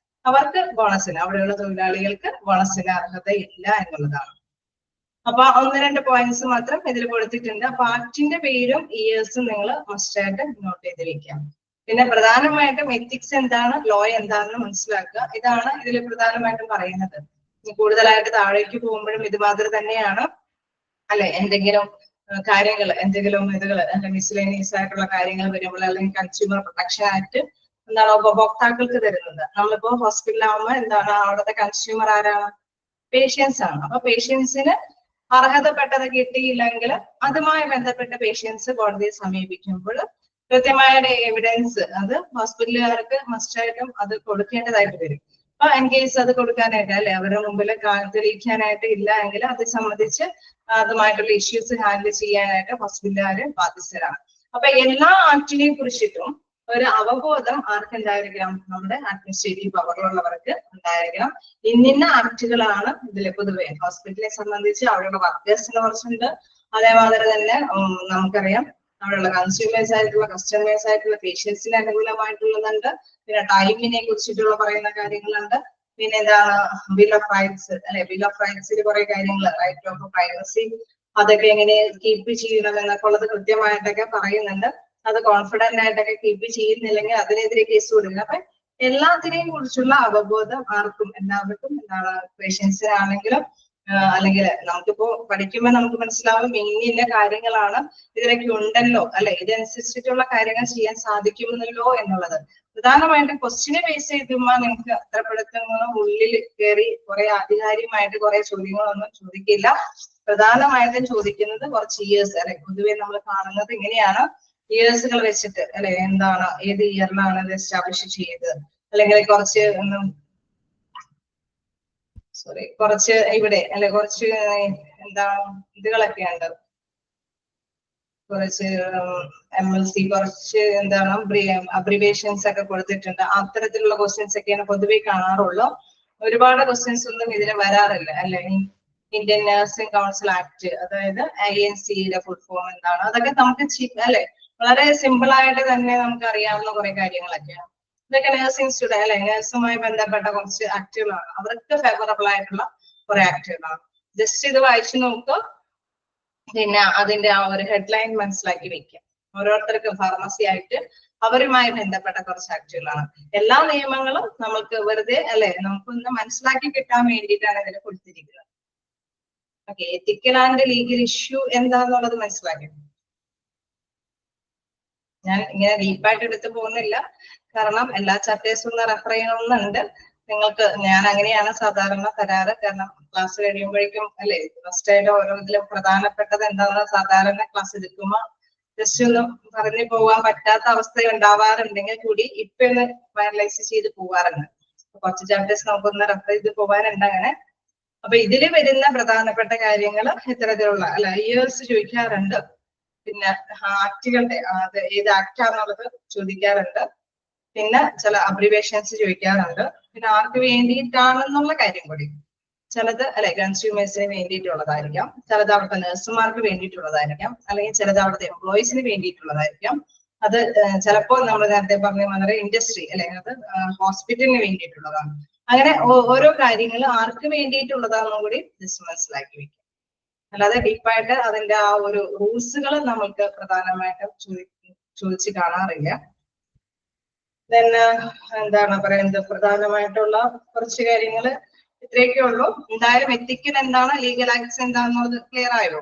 അവർക്ക് ബോണസിന്, അവിടെയുള്ള തൊഴിലാളികൾക്ക് ബോണസിന് അർഹതയില്ല എന്നുള്ളതാണ്. അപ്പൊ 1-2 പോയിന്റ്സ് മാത്രം ഇതിൽ കൊടുത്തിട്ടുണ്ട്. അപ്പൊ ആക്ടിന്റെ പേരും ഇയേഴ്സും നിങ്ങൾ മസ്റ്റ് ആയിട്ട് നോട്ട് ചെയ്ത് വെക്കാം. പിന്നെ പ്രധാനമായിട്ടും എത്തിക്സ് എന്താണ്, ലോ എന്താണെന്ന് മനസ്സിലാക്കുക. ഇതാണ് ഇതിൽ പ്രധാനമായിട്ടും പറയുന്നത്. കൂടുതലായിട്ട് താഴേക്ക് പോകുമ്പോഴും ഇതുമാതിരി തന്നെയാണ് അല്ലെ. എന്തെങ്കിലും കാര്യങ്ങൾ, എന്തെങ്കിലും ഇതുകൾ മിസ്ലേനിയസ് ആയിട്ടുള്ള കാര്യങ്ങൾ വരുമ്പോൾ, അല്ലെങ്കിൽ കൺസ്യൂമർ പ്രൊട്ടക്ഷൻ ആക്ട് എന്താണ് ഉപഭോക്താക്കൾക്ക് തരുന്നത്. നമ്മളിപ്പോ ഹോസ്പിറ്റലാകുമ്പോൾ എന്താണ് അവിടുത്തെ കൺസ്യൂമർ ആരാണ്? പേഷ്യൻസ് ആണ്. അപ്പൊ പേഷ്യൻസിന് അർഹതപ്പെട്ടത് കിട്ടിയില്ലെങ്കിൽ അതുമായി ബന്ധപ്പെട്ട പേഷ്യൻസ് കോടതിയെ സമീപിക്കുമ്പോൾ കൃത്യമായ എവിഡൻസ് അത് ഹോസ്പിറ്റലുകാർക്ക് മസ്റ്റായിട്ടും അത് കൊടുക്കേണ്ടതായിട്ട് വരും. അപ്പൊ ഇൻ കേസ് അത് കൊടുക്കാനായിട്ട് അല്ലെ അവരുടെ മുമ്പിൽ തെളിയിക്കാനായിട്ട് ഇല്ല എങ്കിൽ അത് സംബന്ധിച്ച് അതുമായിട്ടുള്ള ഇഷ്യൂസ് ഹാൻഡിൽ ചെയ്യാനായിട്ട് ഹോസ്പിറ്റലുകാര് ബാധ്യസ്ഥരാണ്. അപ്പൊ എല്ലാ ആക്ടിനെ കുറിച്ചിട്ടും ഒരു അവബോധം ആർക്കുണ്ടായിരിക്കണം? നമ്മുടെ അഡ്മിനിസ്ട്രേറ്റീവ് പവറിലുള്ളവർക്ക് ഉണ്ടായിരിക്കണം. ഇന്നിന്ന ആക്ടുകളാണ് ഇതിൽ പൊതുവെ ഹോസ്പിറ്റലിനെ സംബന്ധിച്ച് അവിടെയുള്ള വർക്കേഴ്സിനെ കുറിച്ചുണ്ട്. അതേമാതിരി തന്നെ നമുക്കറിയാം അവിടെയുള്ള കൺസ്യൂമേഴ്സ് ആയിട്ടുള്ള, കസ്റ്റമേഴ്സ് ആയിട്ടുള്ള, പേഷ്യൻസിന് അനുകൂലമായിട്ടുള്ളതുണ്ട്. പിന്നെ ടൈമിനെ കുറിച്ചിട്ടുള്ള പറയുന്ന കാര്യങ്ങളുണ്ട്. പിന്നെ എന്താണ് ബിൽ ഓഫ് റൈറ്റ്സ് അല്ലെ, ബിൽ ഓഫ് റൈറ്റ്സിൽ കുറെ കാര്യങ്ങൾ, റൈറ്റ് ഓഫ് പ്രൈവസി അതൊക്കെ എങ്ങനെ കീപ്പ് ചെയ്യണം എന്നൊക്കെ ഉള്ളത് കൃത്യമായിട്ടൊക്കെ പറയുന്നുണ്ട്. അത് കോൺഫിഡന്റ് ആയിട്ടൊക്കെ കീപ്പ് ചെയ്യുന്നില്ലെങ്കിൽ അതിനെതിരെ കേസ് കൊടുക്കുക. അപ്പൊ എല്ലാത്തിനെയും കുറിച്ചുള്ള അവബോധം ആർക്കും, എല്ലാവർക്കും എന്താണ് പേഷ്യൻസിനാണെങ്കിലും അല്ലെങ്കിൽ നമുക്കിപ്പോ പഠിക്കുമ്പോൾ നമുക്ക് മനസ്സിലാവും ഇന്ന കാര്യങ്ങളാണ് ഇതിലൊക്കെ ഉണ്ടല്ലോ അല്ലെ, ഇതനുസരിച്ചിട്ടുള്ള കാര്യങ്ങൾ ചെയ്യാൻ സാധിക്കുമല്ലോ എന്നുള്ളത്. പ്രധാനമായിട്ടും ക്വസ്റ്റിനെ ബേസ് ചെയ്തുമ്പോൾ നിങ്ങൾക്ക് അത്രപ്പെടുത്തുന്ന ഉള്ളിൽ കയറി കുറെ ആധികാരികമായിട്ട് കുറെ ചോദ്യങ്ങളൊന്നും ചോദിക്കില്ല. പ്രധാനമായിട്ടും ചോദിക്കുന്നത് കുറച്ച് ഇയേഴ്സ് അല്ലെ. പൊതുവെ നമ്മൾ കാണുന്നത് ഇങ്ങനെയാണ്, ഇയേഴ്സുകൾ വെച്ചിട്ട് അല്ലെ, എന്താണ് ഏത് ഇയറിലാണ് ഇത് എസ്റ്റാബ്ലിഷ് ചെയ്തത്, അല്ലെങ്കിൽ കുറച്ച് ഇവിടെ അല്ലെ കുറച്ച് എന്താണ് ഇതുകളൊക്കെ ഉണ്ട്, കുറച്ച് MLC, കുറച്ച് എന്താണ് അബ്രിവേഷൻസ് ഒക്കെ കൊടുത്തിട്ടുണ്ട്. അത്തരത്തിലുള്ള ക്വസ്റ്റ്യൻസ് ഒക്കെയാണ് പൊതുവെ കാണാറുള്ളൂ. ഒരുപാട് ക്വസ്റ്റ്യൻസ് ഒന്നും ഇതിന് വരാറില്ല അല്ലെ. ഇന്ത്യൻ നഴ്സിംഗ് കൗൺസിൽ ആക്ട്, അതായത് INC-യുടെ ഫുൾ ഫോം എന്താണ്, അതൊക്കെ നമുക്ക് അല്ലെ വളരെ സിമ്പിൾ ആയിട്ട് തന്നെ നമുക്ക് അറിയാവുന്ന കുറെ കാര്യങ്ങളൊക്കെയാണ്. ഇതൊക്കെ നഴ്സിംഗ് സ്റ്റുഡന്റ് അല്ലെ, നഴ്സുമായി ബന്ധപ്പെട്ട കുറച്ച് ആക്ടുകളാണ്. അവർക്ക് ഫേവറബിൾ ആയിട്ടുള്ള കുറെ ആക്ടുകളാണ്. ജസ്റ്റ് ഇത് വായിച്ചു നോക്കുക. പിന്നെ അതിന്റെ ആ ഒരു ഹെഡ്ലൈൻ മനസ്സിലാക്കി വെക്കുക. ഓരോരുത്തർക്കും ഫാർമസി ആയിട്ട് അവരുമായി ബന്ധപ്പെട്ട കുറച്ച് ആക്ടുകളാണ്. എല്ലാ നിയമങ്ങളും നമുക്ക് വെറുതെ അല്ലെ നമുക്കൊന്ന് മനസ്സിലാക്കി കിട്ടാൻ വേണ്ടിയിട്ടാണ് ഇതിൽ കൊടുത്തിരിക്കുന്നത്. Okay, ethical and legal issue എന്താന്നുള്ളത് മനസ്സിലാക്കി. ഞാൻ ഇങ്ങനെ ഡീപ്പായിട്ട് എടുത്തു പോകുന്നില്ല, കാരണം എല്ലാ ചാപ്റ്റേഴ്സും ഒന്ന് റെഫർ ചെയ്യണമെന്നുണ്ട് നിങ്ങൾക്ക്. ഞാൻ അങ്ങനെയാണ് സാധാരണ തരാറ്. കാരണം ക്ലാസ് കഴിയുമ്പോഴേക്കും അല്ലെ ഫസ്റ്റ് ആയിട്ട് ഓരോ ഇതിലും പ്രധാനപ്പെട്ടത് എന്താണെന്ന് സാധാരണ ക്ലാസ് എടുക്കുമ്പോൾ ജസ്റ്റ് ഒന്ന് പറഞ്ഞു പോകാൻ പറ്റാത്ത അവസ്ഥ ഉണ്ടാവാറുണ്ടെങ്കിൽ കൂടി ഇപ്പൊ ഒന്ന് ഫൈനലൈസ് ചെയ്ത് പോകാറുണ്ട്. കുറച്ച് ചാപ്റ്റേഴ്സ് നമുക്കൊന്ന് റെഫർ ചെയ്ത് പോകാനുണ്ട് അങ്ങനെ. അപ്പൊ ഇതില് വരുന്ന പ്രധാനപ്പെട്ട കാര്യങ്ങൾ ഇത്തരത്തിലുള്ള അല്ല ഇയേഴ്സ് ചോദിക്കാറുണ്ട്. പിന്നെ ആക്ടുകളുടെ അത് ഏത് ആക്ടാന്നുള്ളത് ചോദിക്കാറുണ്ട്. പിന്നെ ചില അബ്രിവേഷൻസ് ചോദിക്കാറുണ്ട്. പിന്നെ ആർക്ക് വേണ്ടിയിട്ടാണെന്നുള്ള കാര്യം കൂടി. ചിലത് അല്ലെ കൺസ്യൂമേഴ്സിന് വേണ്ടിയിട്ടുള്ളതായിരിക്കാം, ചിലത് അവിടുത്തെ നഴ്സുമാർക്ക് വേണ്ടിയിട്ടുള്ളതായിരിക്കാം, അല്ലെങ്കിൽ ചിലത് അവിടുത്തെ എംപ്ലോയീസിന് വേണ്ടിയിട്ടുള്ളതായിരിക്കാം. അത് ചിലപ്പോൾ നമ്മൾ നേരത്തെ പറഞ്ഞ വളരെ ഇൻഡസ്ട്രി അല്ലെ അത് ഹോസ്പിറ്റലിന് വേണ്ടിയിട്ടുള്ളതാണ്. അങ്ങനെ ഓരോ കാര്യങ്ങൾ ആർക്ക് വേണ്ടിയിട്ടുള്ളതാണെന്നും കൂടി ജസ്റ്റ് മനസ്സിലാക്കി വെക്കും. അല്ലാതെ ഡീപ്പായിട്ട് അതിന്റെ ആ ഒരു റൂൾസുകൾ നമ്മൾക്ക് പ്രധാനമായിട്ടും ചോദിച്ച് കാണാറില്ല. ദെൻ എന്താണ് പറയുന്നത്, പ്രധാനമായിട്ടുള്ള കുറച്ച് കാര്യങ്ങൾ ഇത്രയൊക്കെ ഉള്ളൂ. എന്തായാലും എത്തിക്കൽ എന്താണ്, ലീഗൽ ആക്ട്സ് എന്താണെന്നുള്ളത് ക്ലിയർ ആയോ?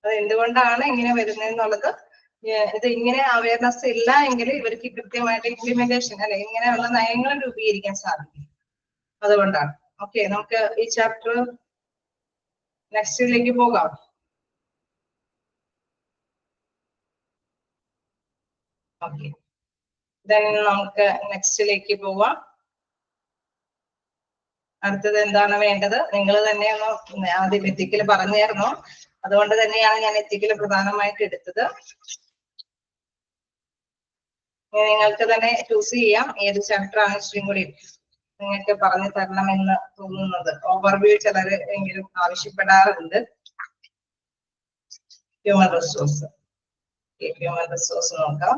അത് എന്തുകൊണ്ടാണ് ഇങ്ങനെ വരുന്നതെന്നുള്ളത്, ഇത് ഇങ്ങനെ അവയർനെസ് ഇല്ല എങ്കിൽ ഇവർക്ക് കൃത്യമായിട്ട് ഇംപ്ലിമെന്റേഷൻ അല്ലെ ഇങ്ങനെയുള്ള നയങ്ങൾ രൂപീകരിക്കാൻ സാധിക്കും. അതുകൊണ്ടാണ്. ഓക്കെ, നമുക്ക് ഈ ചാപ്റ്റർ നെക്സ്റ്റിലേക്ക് പോകാം. ഓക്കെ, ദെൻ നമുക്ക് നെക്സ്റ്റിലേക്ക് പോവാം. അടുത്തത് എന്താണ് വേണ്ടത്? നിങ്ങൾ തന്നെ ഒന്ന് ആദ്യം എത്തിക്കൽ പറഞ്ഞായിരുന്നു, അതുകൊണ്ട് തന്നെയാണ് ഞാൻ എത്തിക്കൽ പ്രധാനമായിട്ട് എടുത്തത്. നിങ്ങൾക്ക് തന്നെ ചൂസ് ചെയ്യാം ഏത് ചാപ്റ്റർ ആണ് ഇഷ്ടം കൂടി നിങ്ങൾക്ക് പറഞ്ഞു തരണമെന്ന് തോന്നുന്നത്. ഓവർവ്യൂ ചിലര് എങ്കിലും ആവശ്യപ്പെടാറുണ്ട്. ഹ്യൂമൻ റിസോഴ്സ്, ഹ്യൂമൻ റിസോഴ്സ് നോക്കാം.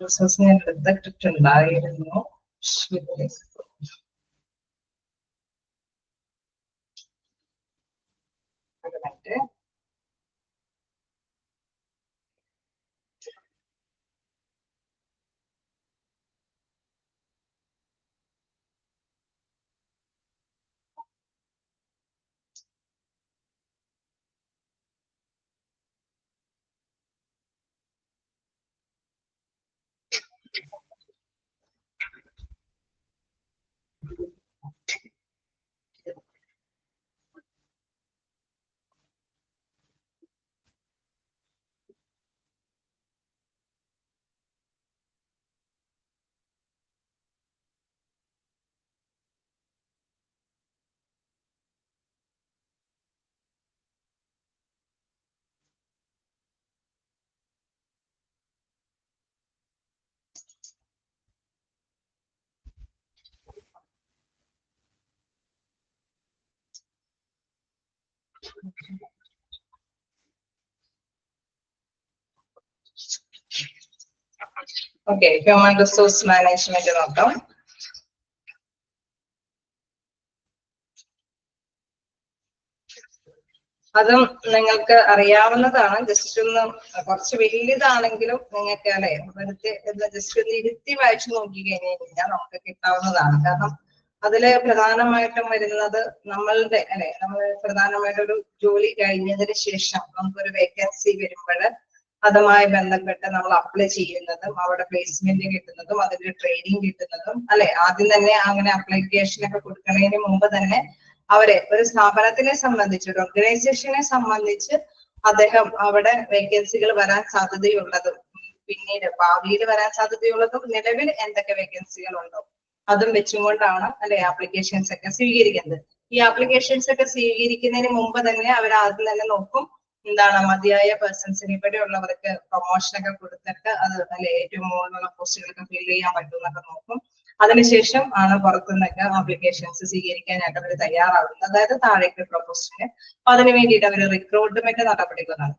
റിസോഴ്സ് ഞാൻ എടുത്തിട്ടുണ്ടായിരുന്നു. ഓക്കെ, ഹ്യൂമൻ റിസോഴ്സ് മാനേജ്മെന്റ് നോക്കാം. അതും നിങ്ങൾക്ക് അറിയാവുന്നതാണ്. ജസ്റ്റ് ഒന്ന് കുറച്ച് വലിയതാണെങ്കിലും നിങ്ങൾക്ക് അല്ലെ വെറുതെ ജസ്റ്റ് ഒന്ന് ഇരുത്തി വായിച്ചു നോക്കി കഴിഞ്ഞാൽ നമുക്ക് കിട്ടാവുന്നതാണ്. കാരണം അതില് പ്രധാനമായിട്ടും വരുന്നത് നമ്മളുടെ അല്ലെ നമ്മൾ പ്രധാനമായിട്ടൊരു ജോലി കഴിഞ്ഞതിന് ശേഷം നമുക്കൊരു വേക്കൻസി വരുമ്പോൾ അതുമായി ബന്ധപ്പെട്ട് നമ്മൾ അപ്ലൈ ചെയ്യുന്നതും അവിടെ പ്ലേസ്മെന്റ് കിട്ടുന്നതും അതിന്റെ ട്രെയിനിങ് കിട്ടുന്നതും അല്ലെ ആദ്യം തന്നെ അങ്ങനെ അപ്ലിക്കേഷനൊക്കെ കൊടുക്കുന്നതിന് മുമ്പ് തന്നെ അവരെ ഒരു സ്ഥാപനത്തിനെ സംബന്ധിച്ച് ഒരു ഓർഗനൈസേഷനെ സംബന്ധിച്ച് അദ്ദേഹം അവിടെ വേക്കൻസികൾ വരാൻ സാധ്യതയുള്ളതും പിന്നീട് ഭാവിയിൽ വരാൻ സാധ്യതയുള്ളതും നിലവിൽ എന്തൊക്കെ വേക്കൻസികൾ ഉണ്ടോ അതും വെച്ചുകൊണ്ടാണ് അല്ലെ ആപ്ലിക്കേഷൻസ് ഒക്കെ സ്വീകരിക്കുന്നത്. ഈ ആപ്ലിക്കേഷൻസ് ഒക്കെ സ്വീകരിക്കുന്നതിന് മുമ്പ് തന്നെ അവർ ആദ്യം തന്നെ നോക്കും എന്താണ് മതിയായ പേഴ്സൺസിന് ഇവിടെയുള്ളവർക്ക് പ്രൊമോഷൻ ഒക്കെ കൊടുത്തിട്ട് അത് അല്ലെ ഏറ്റവും മുകളിലുള്ള പോസ്റ്റുകളൊക്കെ ഫില്ല് ചെയ്യാൻ പറ്റുമെന്നൊക്കെ നോക്കും. അതിനുശേഷം ആണ് പുറത്തുനിന്നൊക്കെ ആപ്ലിക്കേഷൻസ് സ്വീകരിക്കാനായിട്ട് അവർ തയ്യാറാകുന്നത്. അതായത് താഴേക്കുള്ള പോസ്റ്റിന്. അപ്പൊ അതിന് വേണ്ടിയിട്ട് അവർ റിക്രൂട്ട്മെന്റ് നടപടികളാണ്.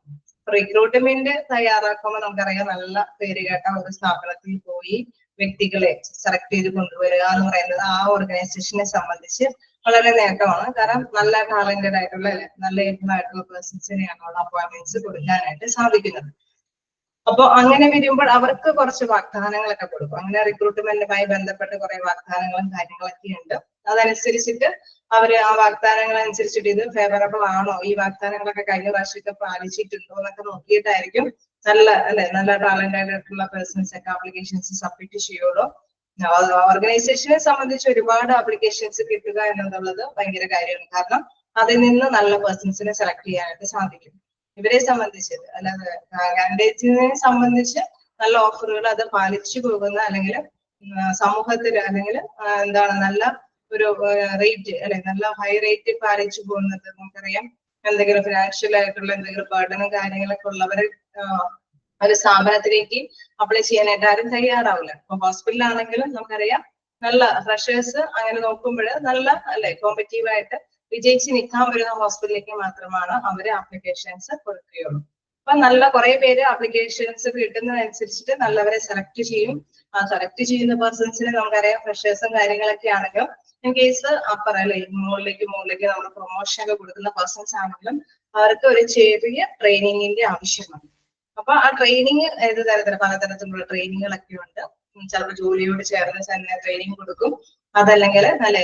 റിക്രൂട്ട്മെന്റ് തയ്യാറാക്കുമ്പോൾ നമുക്കറിയാം നല്ല പേരുകേട്ട ഒരു സ്ഥാപനത്തിൽ പോയി വ്യക്തികളെ സെലക്ട് ചെയ്ത് കൊണ്ടുവരിക എന്ന് പറയുന്നത് ആ ഓർഗനൈസേഷനെ സംബന്ധിച്ച് വളരെ നേട്ടമാണ്. കാരണം നല്ല ടാലന്റഡ് ആയിട്ടുള്ള നല്ല ഏബിളായിട്ടുള്ള പേഴ്സൺസിനെയാണ് അവിടെ അപ്പോയിന്റ്മെന്റ്സ് കൊടുക്കാനായിട്ട് സാധിക്കുന്നത്. അപ്പൊ അങ്ങനെ വരുമ്പോൾ അവർക്ക് കുറച്ച് വാഗ്ദാനങ്ങളൊക്കെ കൊടുക്കും. അങ്ങനെ റിക്രൂട്ട്മെന്റുമായി ബന്ധപ്പെട്ട് കുറെ വാഗ്ദാനങ്ങളും കാര്യങ്ങളൊക്കെ ഉണ്ട്. അതനുസരിച്ചിട്ട് അവര് ആ വാഗ്ദാനങ്ങൾ അനുസരിച്ചിട്ട് ഇത് ഫേവറബിൾ ആണോ, ഈ വാഗ്ദാനങ്ങളൊക്കെ കഴിഞ്ഞ പ്രാവശ്യമൊക്കെ പാലിച്ചിട്ടുണ്ടോ എന്നൊക്കെ നോക്കിയിട്ടായിരിക്കും നല്ല ടാലന്റഡ് ആയിട്ടുള്ള പേഴ്സൺസ് ഒക്കെ ആപ്ലിക്കേഷൻസ് സബ്മിറ്റ് ചെയ്യുള്ളൂ. ഓർഗനൈസേഷനെ സംബന്ധിച്ച് ഒരുപാട് ആപ്ലിക്കേഷൻസ് കിട്ടുക എന്നുള്ളത് ഭയങ്കര കാര്യമാണ്. കാരണം അതിൽ നിന്ന് നല്ല പേഴ്സൺസിനെ സെലക്ട് ചെയ്യാനായിട്ട് സാധിക്കും. ഇവരെ സംബന്ധിച്ച് അല്ലാതെ കാൻഡിഡേറ്റ്സിനെ സംബന്ധിച്ച് നല്ല ഓഫറുകൾ അത് പാലിച്ചു പോകുന്ന അല്ലെങ്കിൽ സമൂഹത്തിൽ അല്ലെങ്കിൽ എന്താണ് നല്ല ഒരു റേറ്റ് അല്ലെ നല്ല ഹൈ റേറ്റ് പാലിച്ചു പോകുന്നത് നമുക്കറിയാം. എന്തെങ്കിലും ഫിനാൻഷ്യൽ ആയിട്ടുള്ള എന്തെങ്കിലും ബർഡനും കാര്യങ്ങളൊക്കെ ഉള്ളവര് ഒരു സ്ഥാപനത്തിലേക്ക് അപ്ലൈ ചെയ്യാനായിട്ട് ആരും തയ്യാറാവില്ല. ഇപ്പൊ ഹോസ്പിറ്റലാണെങ്കിലും നമുക്കറിയാം നല്ല ഫ്രഷേഴ്സ് അങ്ങനെ നോക്കുമ്പോൾ നല്ല അല്ലെ കോമ്പറ്റീവ് ആയിട്ട് വിജയിച്ച് നിൽക്കാൻ വരുന്ന ഹോസ്പിറ്റലിലേക്ക് മാത്രമാണ് അവര് ആപ്ലിക്കേഷൻസ് കൊടുക്കുകയുള്ളൂ. അപ്പൊ നല്ല കുറെ പേര് ആപ്ലിക്കേഷൻസ് കിട്ടുന്നതനുസരിച്ചിട്ട് നല്ലവരെ സെലക്ട് ചെയ്യും. ആ സെലക്ട് ചെയ്യുന്ന പേഴ്സൺസിന് നമുക്കറിയാം ഫ്രഷേഴ്സും കാര്യങ്ങളൊക്കെ ആണെങ്കിലും ഇൻ കേസ് അപ്പർ അല്ലെ മുകളിലേക്ക് നമ്മൾ പ്രൊമോഷൻ ഒക്കെ കൊടുക്കുന്ന പേഴ്സൺസ് ആണെങ്കിലും അവർക്ക് ഒരു ചെറിയ ട്രെയിനിങ്ങിന്റെ ആവശ്യമാണ്. അപ്പൊ ആ ട്രെയിനിങ് ഏത് തരത്തിലുള്ള പലതരത്തിലുള്ള ട്രെയിനിങ്ങുകളൊക്കെ ഉണ്ട്. ചിലപ്പോൾ ജോലിയോട് ചേർന്ന് തന്നെ ട്രെയിനിങ് കൊടുക്കും. അതല്ലെങ്കിൽ അല്ലെ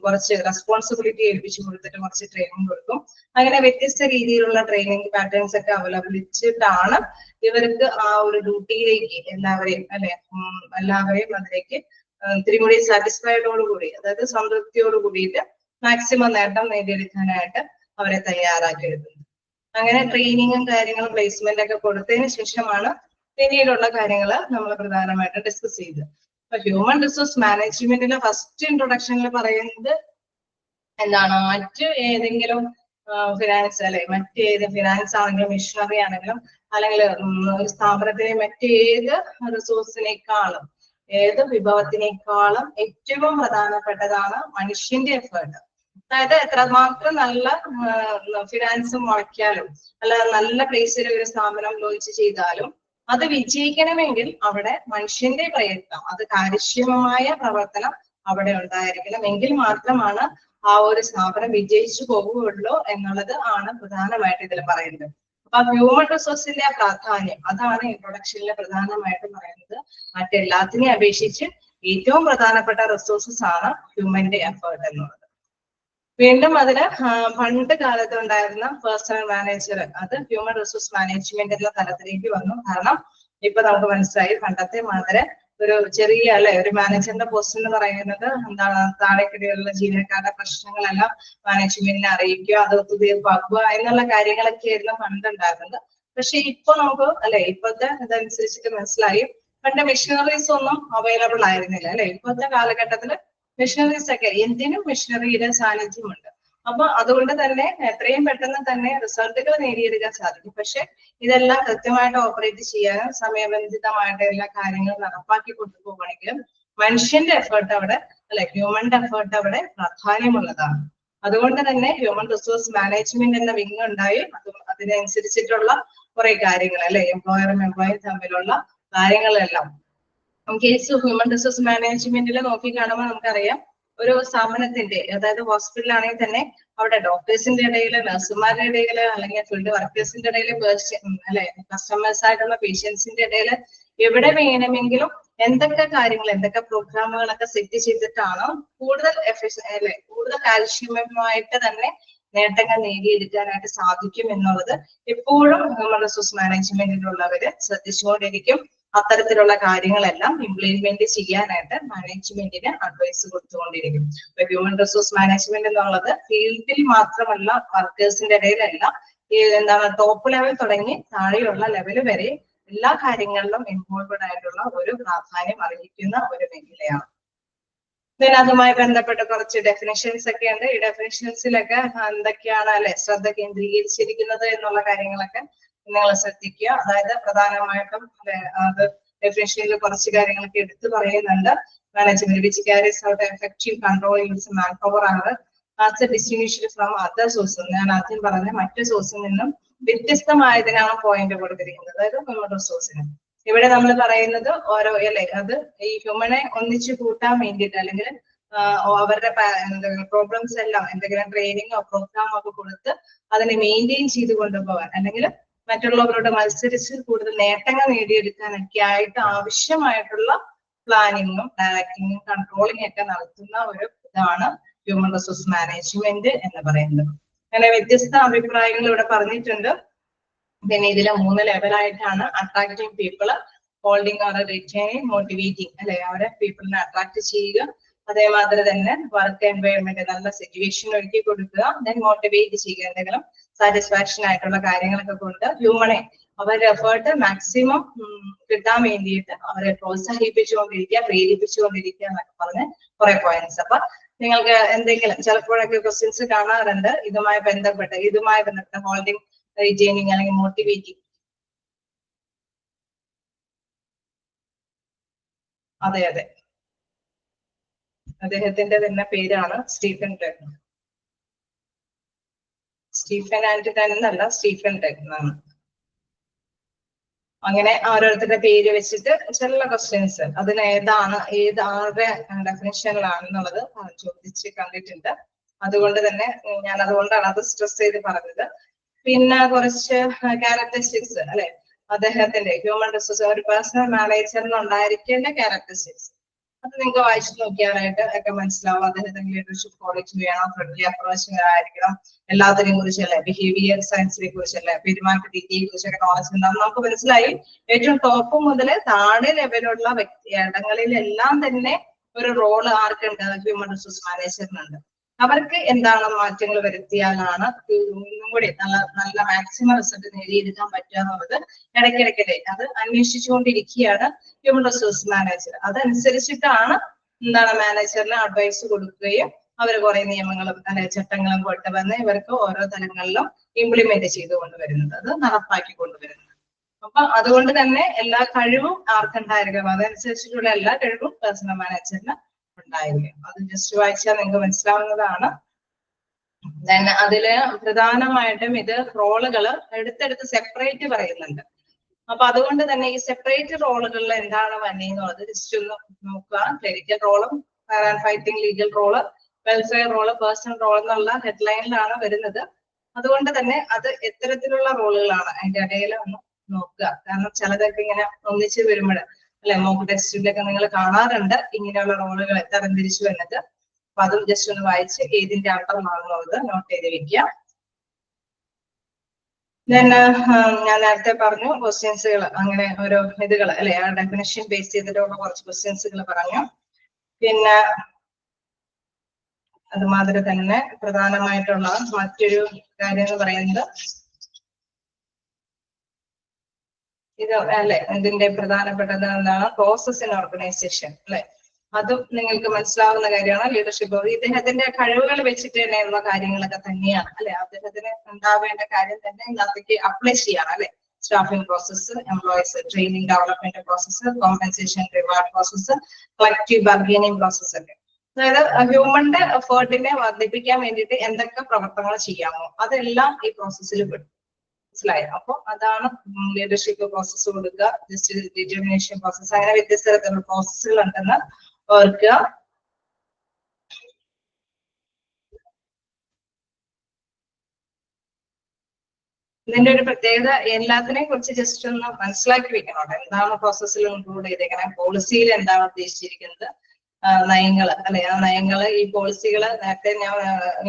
കുറച്ച് റെസ്പോൺസിബിലിറ്റി ഏൽപ്പിച്ചു കൊടുത്തിട്ട് കുറച്ച് ട്രെയിനിങ് കൊടുക്കും. അങ്ങനെ വ്യത്യസ്ത രീതിയിലുള്ള ട്രെയിനിങ് പാറ്റേൺസ് ഒക്കെ അവലംബിച്ചിട്ടാണ് ഇവർക്ക് ആ ഒരു ഡ്യൂട്ടിയിലേക്ക് എല്ലാവരെയും അതിലേക്ക് ഇത്തിരി കൂടി സാറ്റിസ്ഫൈഡോടുകൂടി അതായത് സംതൃപ്തിയോട് കൂടിയിട്ട് മാക്സിമം നേട്ടം നേടിയെടുക്കാനായിട്ട് അവരെ തയ്യാറാക്കി എടുക്കുന്നത്. അങ്ങനെ ട്രെയിനിങ്ങും കാര്യങ്ങളും പ്ലേസ്മെന്റ് ഒക്കെ കൊടുത്തതിന് ശേഷമാണ് പിന്നീടുള്ള കാര്യങ്ങൾ നമ്മൾ പ്രധാനമായിട്ട് ഡിസ്കസ് ചെയ്തത്. അപ്പൊ ഹ്യൂമൻ റിസോഴ്സ് മാനേജ്മെന്റിന്റെ ഫസ്റ്റ് ഇൻട്രൊഡക്ഷനിൽ പറയുന്നത് എന്താണ് മറ്റ് ഏതെങ്കിലും ഫിനാൻസ് അല്ലെ മറ്റേത് ഫിനാൻസ് ആണെങ്കിലും മിഷനറി ആണെങ്കിലും അല്ലെങ്കിൽ ഒരു സ്ഥാപനത്തിലെ മറ്റേത് റിസോഴ്സിനേക്കാളും ഏത് വിഭവത്തിനേക്കാളും ഏറ്റവും പ്രധാനപ്പെട്ടതാണ് മനുഷ്യന്റെ എഫേർട്ട്. അതായത് എത്രമാത്രം നല്ല ഫിനാൻസും മുടക്കിയാലും അല്ല നല്ല പ്ലേസിൽ ഒരു സ്ഥാപനം ലോഞ്ച് ചെയ്താലും അത് വിജയിക്കണമെങ്കിൽ അവിടെ മനുഷ്യന്റെ പ്രയത്നം, അത് കാര്യക്ഷമമായ പ്രവർത്തനം അവിടെ ഉണ്ടായിരിക്കണം. എങ്കിൽ മാത്രമാണ് ആ ഒരു സ്ഥാപനം വിജയിച്ചു പോകുകയുള്ളൂ എന്നുള്ളത് ആണ് പ്രധാനമായിട്ട് ഇതിൽ പറയുന്നത്. അപ്പൊ ഹ്യൂമൻ റിസോഴ്സിന്റെ പ്രാധാന്യം അതാണ് ഇൻട്രൊഡക്ഷനിൽ പ്രധാനമായിട്ട് പറയുന്നത്. മറ്റെല്ലാത്തിനെയും അപേക്ഷിച്ച് ഏറ്റവും പ്രധാനപ്പെട്ട റിസോഴ്സസ് ആണ് ഹ്യൂമന്റെ എഫേർട്ട് എന്നുള്ളത്. വീണ്ടും അതിന് പണ്ട് കാലത്ത് ഉണ്ടായിരുന്ന പേഴ്സണൽ മാനേജർ അത് ഹ്യൂമൻ റിസോഴ്സ് മാനേജ്മെന്റിന്റെ തലത്തിലേക്ക് വന്നു. കാരണം ഇപ്പൊ നമുക്ക് മനസ്സിലായി പണ്ടത്തെ മാതിരി ഒരു ചെറിയ അല്ലെ ഒരു മാനേജറിന്റെ പോസ്റ്റ് എന്ന് പറയുന്നത് എന്താണ്, താഴേക്കിടയിലുള്ള ജീവനക്കാരുടെ പ്രശ്നങ്ങളെല്ലാം മാനേജ്മെന്റിനെ അറിയിക്കുക, അത് ഒത്തുതീർപ്പാക്കുക എന്നുള്ള കാര്യങ്ങളൊക്കെ ആയിരുന്നു പണ്ടുണ്ടായിരുന്നത്. പക്ഷെ ഇപ്പൊ നമുക്ക് അല്ലെ ഇപ്പോഴത്തെ ഇതനുസരിച്ചിട്ട് മനസ്സിലായി പണ്ട് മെഷീനറീസ് ഒന്നും അവൈലബിൾ ആയിരുന്നില്ല അല്ലെ. ഇപ്പോഴത്തെ കാലഘട്ടത്തിൽ മെഷീനറീസ് ഒക്കെ എന്തിനും മെഷീനറിയുടെ സാന്നിധ്യമുണ്ട്. അപ്പൊ അതുകൊണ്ട് തന്നെ എത്രയും പെട്ടെന്ന് തന്നെ റിസൾട്ടുകൾ നേടിയെടുക്കാൻ സാധിക്കും. പക്ഷെ ഇതെല്ലാം കൃത്യമായിട്ട് ഓപ്പറേറ്റ് ചെയ്യാനും സമയബന്ധിതമായിട്ട് എല്ലാ കാര്യങ്ങളും നടപ്പാക്കി കൊണ്ടുപോകണമെങ്കിലും മനുഷ്യന്റെ എഫേർട്ട് അവിടെ അല്ലെ ഹ്യൂമന്റെ എഫേർട്ട് അവിടെ പ്രാധാന്യമുള്ളതാണ്. അതുകൊണ്ട് തന്നെ ഹ്യൂമൻ റിസോഴ്സ് മാനേജ്മെന്റ് എന്ന വിങ് ഉണ്ടായി. അതിനനുസരിച്ചിട്ടുള്ള കുറെ കാര്യങ്ങൾ അല്ലെ എംപ്ലോയറും എംപ്ലോയിയും തമ്മിലുള്ള കാര്യങ്ങളെല്ലാം കേസ് ഹ്യൂമൻ റിസോഴ്സ് മാനേജ്മെന്റിൽ നോക്കി കാണുമ്പോൾ നമുക്കറിയാം ഒരു സ്ഥാപനത്തിന്റെ അതായത് ഹോസ്പിറ്റലാണെങ്കിൽ തന്നെ അവിടെ ഡോക്ടേഴ്സിന്റെ ഇടയിൽ, നഴ്സുമാരുടെ ഇടയിൽ, അല്ലെങ്കിൽ ഫീൽഡ് വർക്കേഴ്സിന്റെ ഇടയിൽ, അല്ലെ കസ്റ്റമേഴ്സ് ആയിട്ടുള്ള പേഷ്യൻസിന്റെ ഇടയിൽ എവിടെ വേണമെങ്കിലും എന്തൊക്കെ കാര്യങ്ങൾ എന്തൊക്കെ പ്രോഗ്രാമുകളൊക്കെ സെറ്റ് ചെയ്തിട്ടാണ് കൂടുതൽ അല്ലെ കൂടുതൽ കാര്യക്ഷമമായിട്ട് തന്നെ നേട്ടങ്ങൾ നേടിയെടുക്കാനായിട്ട് സാധിക്കും എന്നുള്ളത് എപ്പോഴും ഹ്യൂമൻ റിസോഴ്സ് മാനേജ്മെന്റിലുള്ളവര് ശ്രദ്ധിച്ചുകൊണ്ടിരിക്കും. അത്തരത്തിലുള്ള കാര്യങ്ങളെല്ലാം ഇംപ്ലിമെന്റ് ചെയ്യാനായിട്ട് മാനേജ്മെന്റിന് അഡ്വൈസ് കൊടുത്തുകൊണ്ടിരിക്കും. ഇപ്പൊ ഹ്യൂമൻ റിസോഴ്സ് മാനേജ്മെന്റ് എന്നുള്ളത് ഫീൽഡിൽ മാത്രമല്ല വർക്കേഴ്സിന്റെ ഇടയിലല്ല, എന്താണ് ടോപ്പ് ലെവൽ തുടങ്ങി താഴെയുള്ള ലെവൽ വരെ എല്ലാ കാര്യങ്ങളിലും ഇൻവോൾവഡ് ആയിട്ടുള്ള ഒരു പ്രാധാന്യം അറിയിക്കുന്ന ഒരു മേഖലയാണ്. പിന്നെ അതുമായി ബന്ധപ്പെട്ട് കുറച്ച് ഡെഫിനിഷൻസ് ഒക്കെ ഉണ്ട്. ഈ ഡെഫിനിഷൻസിലൊക്കെ എന്തൊക്കെയാണ് അല്ലെ ശ്രദ്ധ കേന്ദ്രീകരിച്ചിരിക്കുന്നത് എന്നുള്ള കാര്യങ്ങളൊക്കെ നിങ്ങൾ ശ്രദ്ധിക്കുക. അതായത് പ്രധാനമായിട്ടും അത് ഡെഫിനിഷനിൽ കുറച്ച് കാര്യങ്ങളൊക്കെ എടുത്തു പറയുന്നുണ്ട്. Management which carries out effective control use man power ആണ് as a distinguished from other source. ഞാൻ ആദ്യം പറഞ്ഞ മറ്റു സോഴ്സിൽ നിന്നും വ്യത്യസ്തമായതിനാണ് പോയിന്റ് കൊടുത്തിരിക്കുന്നത്, അതായത് ഹ്യൂമൻ റിസോഴ്സിന്. ഇവിടെ നമ്മൾ പറയുന്നത് ഓരോ അല്ലെ അത് ഈ ഹ്യൂമനെ ഒന്നിച്ചു കൂട്ടാൻ വേണ്ടിയിട്ട് അല്ലെങ്കിൽ അവരുടെ പ്രോബ്ലംസ് എല്ലാം എന്തെങ്കിലും ട്രെയിനിങ്ങോ പ്രോഗ്രാമോ ഒക്കെ കൊടുത്ത് അതിനെ മെയിൻറ്റെയിൻ ചെയ്ത് കൊണ്ടുപോകാൻ അല്ലെങ്കിൽ മറ്റുള്ളവരോട് മത്സരിച്ച് കൂടുതൽ നേട്ടങ്ങൾ നേടിയെടുക്കാനൊക്കെ ആയിട്ട് ആവശ്യമായിട്ടുള്ള പ്ലാനിങ്ങും ഡയറക്ടിങ്ങും കൺട്രോളിങ് ഒക്കെ നടത്തുന്ന ഒരു ഇതാണ് ഹ്യൂമൻ റിസോഴ്സ് മാനേജ്മെന്റ് എന്ന് പറയുന്നത്. അങ്ങനെ വ്യത്യസ്ത അഭിപ്രായങ്ങൾ ഇവിടെ പറഞ്ഞിട്ടുണ്ട്. പിന്നെ ഇതിലെ 3 ലെവലായിട്ടാണ് attracting people, holding or retaining, motivating അല്ലെ അവരെ പീപ്പിളിനെ അട്രാക്ട് ചെയ്യുക, അതേമാതിരി തന്നെ വർക്ക് എൻവയോൺമെന്റ് നല്ല സിറ്റുവേഷൻ ഒരുക്കി കൊടുക്കുക, ദെൻ മോട്ടിവേറ്റ് ചെയ്യുക എന്തെങ്കിലും സാറ്റിസ്ഫാക്ഷൻ ആയിട്ടുള്ള കാര്യങ്ങളൊക്കെ കൊണ്ട് ഹ്യൂമനെ അവരുടെ എഫേർട്ട് മാക്സിമം കിട്ടാൻ വേണ്ടിയിട്ട് അവരെ പ്രോത്സാഹിപ്പിച്ചുകൊണ്ടിരിക്കുക, പ്രേരിപ്പിച്ചുകൊണ്ടിരിക്കുക എന്നൊക്കെ പറഞ്ഞ് കുറെ പോയിന്റ്സ്. അപ്പൊ നിങ്ങൾക്ക് എന്തെങ്കിലും ചിലപ്പോഴൊക്കെ ക്വസ്റ്റ്യൻസ് കാണാറുണ്ട് ഇതുമായി ബന്ധപ്പെട്ട് ഹോൾഡിംഗ്, റിറ്റൈനിങ് അല്ലെങ്കിൽ മോട്ടിവേറ്റിംഗ്. അതെ അതെ, അദ്ദേഹത്തിന്റെ തന്നെ പേരാണ് Stephen tug. Stephen and ten എന്നല്ല, സ്റ്റീഫൻ ടെഗ് എന്നാണ്. അങ്ങനെ ഓരോരുത്തരുടെ പേര് വെച്ചിട്ട് ചില ക്വസ്റ്റ്യൻസ് അതിന് ആരുടെ ഡെഫിനിഷനിലാണെന്നുള്ളത് ചോദിച്ച് കണ്ടിട്ടുണ്ട്. അതുകൊണ്ട് തന്നെ ഞാൻ അതുകൊണ്ടാണ് അത് സ്ട്രെസ് ചെയ്ത് പറഞ്ഞത്. പിന്നെ കുറച്ച് ക്യാരക്ടറിസ്റ്റിക്സ് അല്ലെ അദ്ദേഹത്തിന്റെ ഹ്യൂമൻ റിസോഴ്സ് ഒരു പേഴ്സണൽ മാനേജറിന് ഉണ്ടായിരിക്കേണ്ട ക്യാരക്ടറിസ്റ്റിക്സ് അത് നിങ്ങൾക്ക് വായിച്ചു നോക്കിയാലായിട്ട് ഒക്കെ മനസ്സിലാവും. അദ്ദേഹത്തിന്റെ ലീഡർഷിപ്പ് ക്വാളിറ്റി വേണം, ഫ്രണ്ട്ലി അപ്രോച്ച് ആയിരിക്കണം, എല്ലാത്തിനെയും കുറിച്ചല്ലേ ബിഹേവിയർ സയൻസിനെ കുറിച്ചല്ലേ പെരുമാറ്റ രീതിയെ കുറിച്ചൊക്കെ നോളജ് ഉണ്ടാവും. നമുക്ക് മനസ്സിലായി ഏറ്റവും ടോപ്പ് മുതൽ താഴെ ലെവലുള്ള ഇടങ്ങളിലെല്ലാം തന്നെ ഒരു റോള് ആർക്കുണ്ട്, ഹ്യൂമൻ റിസോഴ്സ് മാനേജറിനുണ്ട്. അവർക്ക് എന്താണ് മാറ്റങ്ങൾ വരുത്തിയാലാണ് ഒന്നും കൂടി നല്ല മാക്സിമം റിസൾട്ട് നേടിയെടുക്കാൻ പറ്റുക എന്നുള്ളത് ഇടയ്ക്കിടയ്ക്കല്ലേ അത് അന്വേഷിച്ചുകൊണ്ടിരിക്കുകയാണ് ഹ്യൂമൻ റിസോഴ്സ് മാനേജർ. അതനുസരിച്ചിട്ടാണ് എന്താണ് മാനേജറിന് അഡ്വൈസ് കൊടുക്കുകയും അവർ കുറെ നിയമങ്ങളും ചട്ടങ്ങളും കൊണ്ടുവന്ന് ഇവർക്ക് ഓരോ തലങ്ങളിലും ഇംപ്ലിമെന്റ് ചെയ്തുകൊണ്ടുവരുന്നത്, അത് നടപ്പാക്കി കൊണ്ടുവരുന്നത്. അപ്പൊ അതുകൊണ്ട് തന്നെ എല്ലാ കഴിവും ആർക്കുണ്ടായിരിക്കണം, അതനുസരിച്ചിട്ടുള്ള എല്ലാ കഴിവും പേഴ്സണൽ മാനേജറിന് ഉണ്ടായിരിക്കും. അത് ജസ്റ്റ് വായിച്ചാൽ നിങ്ങൾക്ക് മനസ്സിലാവുന്നതാണ്. ദെൻ അതില് പ്രധാനമായിട്ടും ഇത് റോളുകൾ എടുത്തെടുത്ത് സെപ്പറേറ്റ് പറയുന്നുണ്ട്. അപ്പൊ അതുകൊണ്ട് തന്നെ ഈ സെപ്പറേറ്റ് റോളുകളിൽ എന്താണ് വന്നതെന്നുള്ളത് ജസ്റ്റ് ഒന്ന് നോക്കുക. ക്ലറിക്കൽ റോളും fighting legal role, welfare role, personal role എന്നുള്ള ഹെഡ്ലൈനിലാണ് വരുന്നത്. അതുകൊണ്ട് തന്നെ അത് എത്തരത്തിലുള്ള റോളുകളാണ് അതിന്റെ ഇടയിൽ ഒന്ന് നോക്കുക. കാരണം ചിലതൊക്കെ ഇങ്ങനെ ഒന്നിച്ച് വരുമ്പോൾ അല്ലെ, മോക്ക് ടെസ്റ്റിലൊക്കെ നിങ്ങൾ കാണാറുണ്ട് ഇങ്ങനെയുള്ള റോളുകൾ തരംതിരിച്ചു വരുന്നത്. അപ്പൊ അതും ജസ്റ്റ് ഒന്ന് വായിച്ച് ഏതിന്റെ അണ്ടറിലാണെന്നുള്ളത് നോട്ട് ചെയ്ത് വെക്കുക. ഞാൻ നേരത്തെ പറഞ്ഞു ക്വസ്റ്റ്യൻസുകൾ, അങ്ങനെ ഓരോ ഇതുകൾ അല്ലെ, ആ ഡെഫിനിഷൻ ബേസ് ചെയ്തിട്ടുള്ള കുറച്ച് ക്വസ്റ്റ്യൻസുകൾ പറഞ്ഞു. പിന്നെ അതുമാതിരി തന്നെ പ്രധാനമായിട്ടുള്ള മറ്റൊരു കാര്യം എന്ന് പറയുന്നത് ഇത് അല്ലെ, ഇതിന്റെ പ്രധാനപ്പെട്ടത് എന്താണ്, പ്രോസസ് ഇൻ ഓർഗനൈസേഷൻ അല്ലെ. അതും നിങ്ങൾക്ക് മനസ്സിലാവുന്ന കാര്യമാണ്. ലീഡർഷിപ്പ് ഇദ്ദേഹത്തിന്റെ കഴിവുകൾ വെച്ചിട്ട് തന്നെയുള്ള കാര്യങ്ങളൊക്കെ തന്നെയാണ് അല്ലെ. അദ്ദേഹത്തിന് ഉണ്ടാവേണ്ട കാര്യം തന്നെ ഇതിനകത്തേക്ക് അപ്ലൈ ചെയ്യാണ് അല്ലെ. Staffing process, employees training development process, compensation reward process, collective bargaining process ഒക്കെ. അതായത് ഹ്യൂമന്റെ എഫേർട്ടിനെ വർദ്ധിപ്പിക്കാൻ വേണ്ടിയിട്ട് എന്തൊക്കെ പ്രവർത്തനങ്ങൾ ചെയ്യാമോ അതെല്ലാം ഈ പ്രോസസ്സിൽ പെടും. മനസ്സിലായോ? അപ്പൊ അതാണ് ലീഡർഷിപ്പ് പ്രോസസ്സ് കൊടുക്കുക, ജസ്റ്റ് ഡിറ്റർമിനേഷൻ പ്രോസസ്സ്, അങ്ങനെ വ്യത്യസ്ത തരത്തിലുള്ള പ്രോസസ്സുകൾ ഉണ്ടെന്ന് ഓർക്കുക. ഇതിന്റെ ഒരു പ്രത്യേകത എല്ലാത്തിനെയും കുറിച്ച് ജസ്റ്റ് ഒന്ന് മനസ്സിലാക്കി വെക്കണം. എന്താണ് പ്രോസസ്സിൽ ഇൻക്ലൂഡ് ചെയ്തേക്കുന്നത്, പോളിസിയിൽ എന്താണ് ഉദ്ദേശിച്ചിരിക്കുന്നത്, നയങ്ങള് അല്ലെ, ആ നയങ്ങള് ഈ പോളിസികള് നേരത്തെ ഞാൻ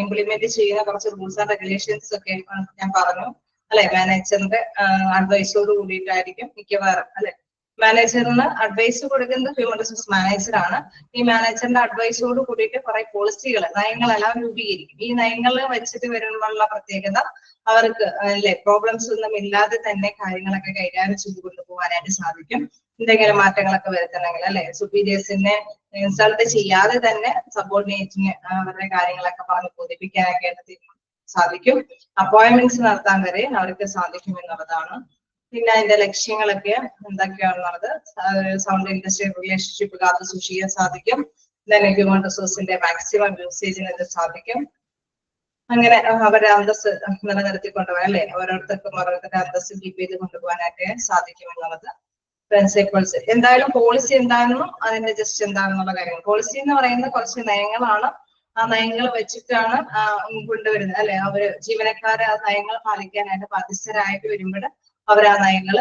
ഇംപ്ലിമെന്റ് ചെയ്യുന്ന കുറച്ച് റൂൾസ് ആൻഡ് റെഗുലേഷൻസ് ഒക്കെ ഞാൻ പറഞ്ഞു അല്ലെ. മാനേജറിന്റെ അഡ്വൈസോട് കൂടിയിട്ടായിരിക്കും മിക്കവാറും അല്ലെ. മാനേജറിന് അഡ്വൈസ് കൊടുക്കുന്നത് ഹ്യൂമൻ റിസോഴ്സ് മാനേജറാണ്. ഈ മാനേജറിന്റെ അഡ്വൈസോട് കൂടിയിട്ട് കുറെ പോളിസികൾ, നയങ്ങളെല്ലാം രൂപീകരിക്കും. ഈ നയങ്ങൾ വെച്ചിട്ട് വരുമ്പോഴുള്ള പ്രത്യേകത അവർക്ക് അല്ലെ പ്രോബ്ലംസ് ഒന്നും ഇല്ലാതെ തന്നെ കാര്യങ്ങളൊക്കെ കൈകാര്യം ചെയ്ത് കൊണ്ടുപോകാനായിട്ട് സാധിക്കും. എന്തെങ്കിലും മാറ്റങ്ങളൊക്കെ വരുത്തണമെങ്കിൽ അല്ലെ, സുപ്പീരിയേഴ്സിനെ ഇൻസൾട്ട് ചെയ്യാതെ തന്നെ സബോർഡിനേറ്റിന് അവരുടെ കാര്യങ്ങളൊക്കെ പറഞ്ഞ് ബോധിപ്പിക്കാനൊക്കെ ആയിട്ട് സാധിക്കും. അപ്പോയിന്റ്മെന്റ്സ് നടത്താൻ വരെ അവർക്ക് സാധിക്കും എന്നുള്ളതാണ്. പിന്നെ അതിന്റെ ലക്ഷ്യങ്ങളൊക്കെ എന്തൊക്കെയാണെന്നുള്ളത്, സൗണ്ട് ഇൻഡസ്ട്രിയൽ റിലേഷൻഷിപ്പ് കാത്തു സൂക്ഷിക്കാൻ സാധിക്കും. ഹ്യൂമൻ റിസോഴ്സിന്റെ മാക്സിമം യൂസേജിന് ഇത് സാധിക്കും. അങ്ങനെ അവരുടെ അന്തസ് നിലനിർത്തിക്കൊണ്ടുപോകാൻ അല്ലെ, ഓരോരുത്തർക്കും ഓരോരുത്തരുടെ അന്തസ് കീപ്പ് ചെയ്ത് കൊണ്ടുപോകാനായിട്ട് സാധിക്കും എന്നുള്ളത് പ്രിൻസിപ്പിൾസ്. എന്തായാലും പോളിസി എന്താണെന്നും അതിന്റെ ജസ്റ്റ് എന്താണെന്നുള്ള കാര്യങ്ങൾ. പോളിസി എന്ന് പറയുന്നത് കുറച്ച് നയങ്ങളാണ്. ആ നയങ്ങൾ വെച്ചിട്ടാണ് കൊണ്ടുവരുന്നത് അല്ലെ. അവര് ജീവനക്കാരെ ആ നയങ്ങൾ പാലിക്കാനായിട്ട് ബാധ്യസ്ഥരായിട്ട് വരുമ്പോൾ അവർ ആ നയങ്ങൾ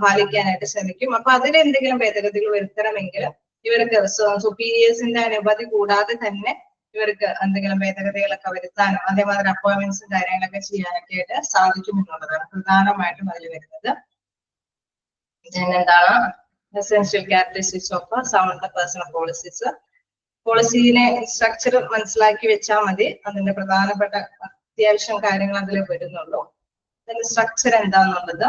പാലിക്കാനായിട്ട് ശ്രമിക്കും. അപ്പൊ അതിൽ എന്തെങ്കിലും ഭേദഗതികൾ വരുത്തണമെങ്കിൽ ഇവർക്ക് സുപ്പീരിയേഴ്സിന്റെ അനുമതി കൂടാതെ തന്നെ ഇവർക്ക് എന്തെങ്കിലും ഭേദഗതികളൊക്കെ വരുത്താനും അതേമാതിരി അപ്പോയിന്റ്മെന്റ്സും കാര്യങ്ങളൊക്കെ ചെയ്യാനൊക്കെ ആയിട്ട് സാധിക്കും എന്നുള്ളതാണ് പ്രധാനമായിട്ടും അതിൽ വരുന്നത്. എന്താണ് essential characteristics of sound personnel policies. പോളിസിനെ സ്ട്രക്ചർ മനസ്സിലാക്കി വെച്ചാൽ മതി. അതിന്റെ പ്രധാനപ്പെട്ട അത്യാവശ്യം കാര്യങ്ങൾ അതിൽ വരുന്നുള്ളൂ. അതിന്റെ സ്ട്രക്ചർ എന്താന്നുള്ളത്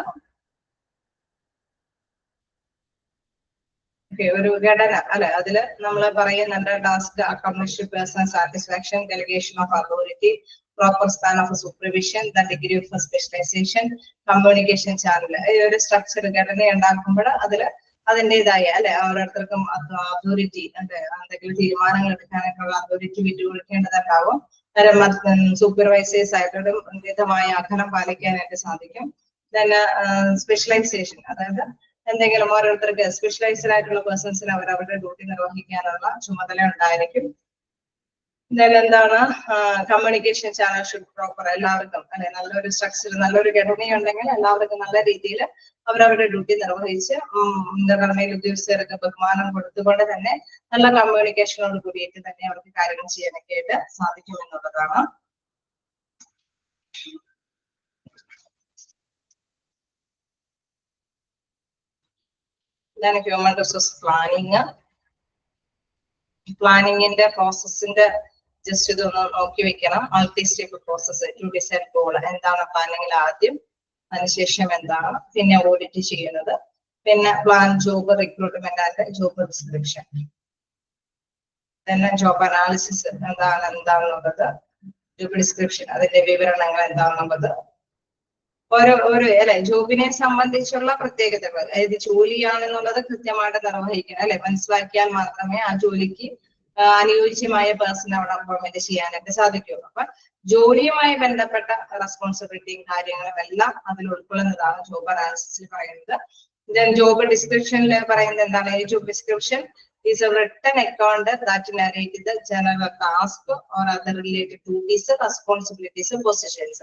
ഒരു ഘടന അല്ലെ. അതില് നമ്മൾ പറയുന്നുണ്ട് task, accomplished personal satisfaction, delegation of authority, proper span of supervision, the degree of specialisation, communication channel. ഈ ഒരു സ്ട്രക്ചർ ഘടന ഉണ്ടാക്കുമ്പോൾ അതില് അതിൻ്റെതായ അല്ലെ ഓരോരുത്തർക്കും അതോറിറ്റി അല്ലെ എന്തെങ്കിലും തീരുമാനങ്ങൾ എടുക്കാനൊക്കെയുള്ള അതോറിറ്റി വിട്ടുകൊടുക്കേണ്ടതുണ്ടാവും. സൂപ്പർവൈസേഴ്സ് ആയിട്ടും വിധമായ അകലം പാലിക്കാനായിട്ട് സാധിക്കും. പിന്നെ സ്പെഷ്യലൈസേഷൻ, അതായത് എന്തെങ്കിലും ഓരോരുത്തർക്ക് സ്പെഷ്യലൈസ്ഡ് ആയിട്ടുള്ള പേഴ്സൺസിന് അവരവരുടെ ഡ്യൂട്ടി നിർവഹിക്കാനുള്ള ചുമതല ഉണ്ടായിരിക്കും. എന്താണ് കമ്മ്യൂണിക്കേഷൻ ചാനൽ ഷുഡ് പ്രോപ്പർ, എല്ലാവർക്കും അല്ലെ നല്ലൊരു സ്ട്രക്ചർ, നല്ലൊരു ഘടനയുണ്ടെങ്കിൽ എല്ലാവർക്കും നല്ല രീതിയിൽ അവരവരുടെ ഡ്യൂട്ടി നിർവഹിച്ച് ഗവൺമെന്റ് ഉദ്യോഗസ്ഥർക്ക് ബഹുമാനം കൊടുത്തുകൊണ്ട് തന്നെ നല്ല കമ്മ്യൂണിക്കേഷനോട് കൂടിയിട്ട് തന്നെ അവർക്ക് കാര്യങ്ങൾ ചെയ്യാനൊക്കെ ആയിട്ട് സാധിക്കും എന്നുള്ളതാണ്. ഇതാണ് ഹ്യൂമൻ റിസോഴ്സ് പ്ലാനിങ്. പ്ലാനിങ്ങിന്റെ പ്രോസസ്സിന്റെ ജസ്റ്റ് ഇതൊന്ന് നോക്കി വെക്കണം. Multi step process to decide goal. എന്താണ് പ്ലാനിങ്ങിൽ ആദ്യം, അതിനുശേഷം എന്താണ്, പിന്നെ ഓഡിറ്റ് ചെയ്യുന്നത്, പിന്നെ plan, job recruitment and job description, പിന്നെ ജോബ് അനാലിസിസ് എന്താണെന്നുള്ളത്, ജോബ് ഡിസ്ക്രിപ്ഷൻ അതിന്റെ വിവരണങ്ങൾ എന്താണെന്നുള്ളത്, ഓരോ അല്ലെ ജോബിനെ സംബന്ധിച്ചുള്ള പ്രത്യേകതകൾ, ഏത് ജോലിയാണെന്നുള്ളത് കൃത്യമായിട്ട് നിർവഹിക്കണം അല്ലെ. മനസ്സിലാക്കിയാൽ മാത്രമേ ആ ജോലിക്ക് അനുയോജ്യമായ പേഴ്സൺ അവിടെ അപ്പോയിന്റ്മെന്റ് ചെയ്യാനായിട്ട് സാധിക്കുള്ളൂ. അപ്പൊ ജോലിയുമായി ബന്ധപ്പെട്ട റെസ്പോൺസിബിലിറ്റിയും കാര്യങ്ങളും എല്ലാം അതിൽ ഉൾക്കൊള്ളുന്നതാണ് ജോബ് അനാലിസിസിൽ പറയുന്നത്. ജോബ് ഡിസ്ക്രിപ്ഷനിൽ പറയുന്നത് എന്താണ്? Job description is a written account that narrates the general task or other related duties, responsibilities, positions.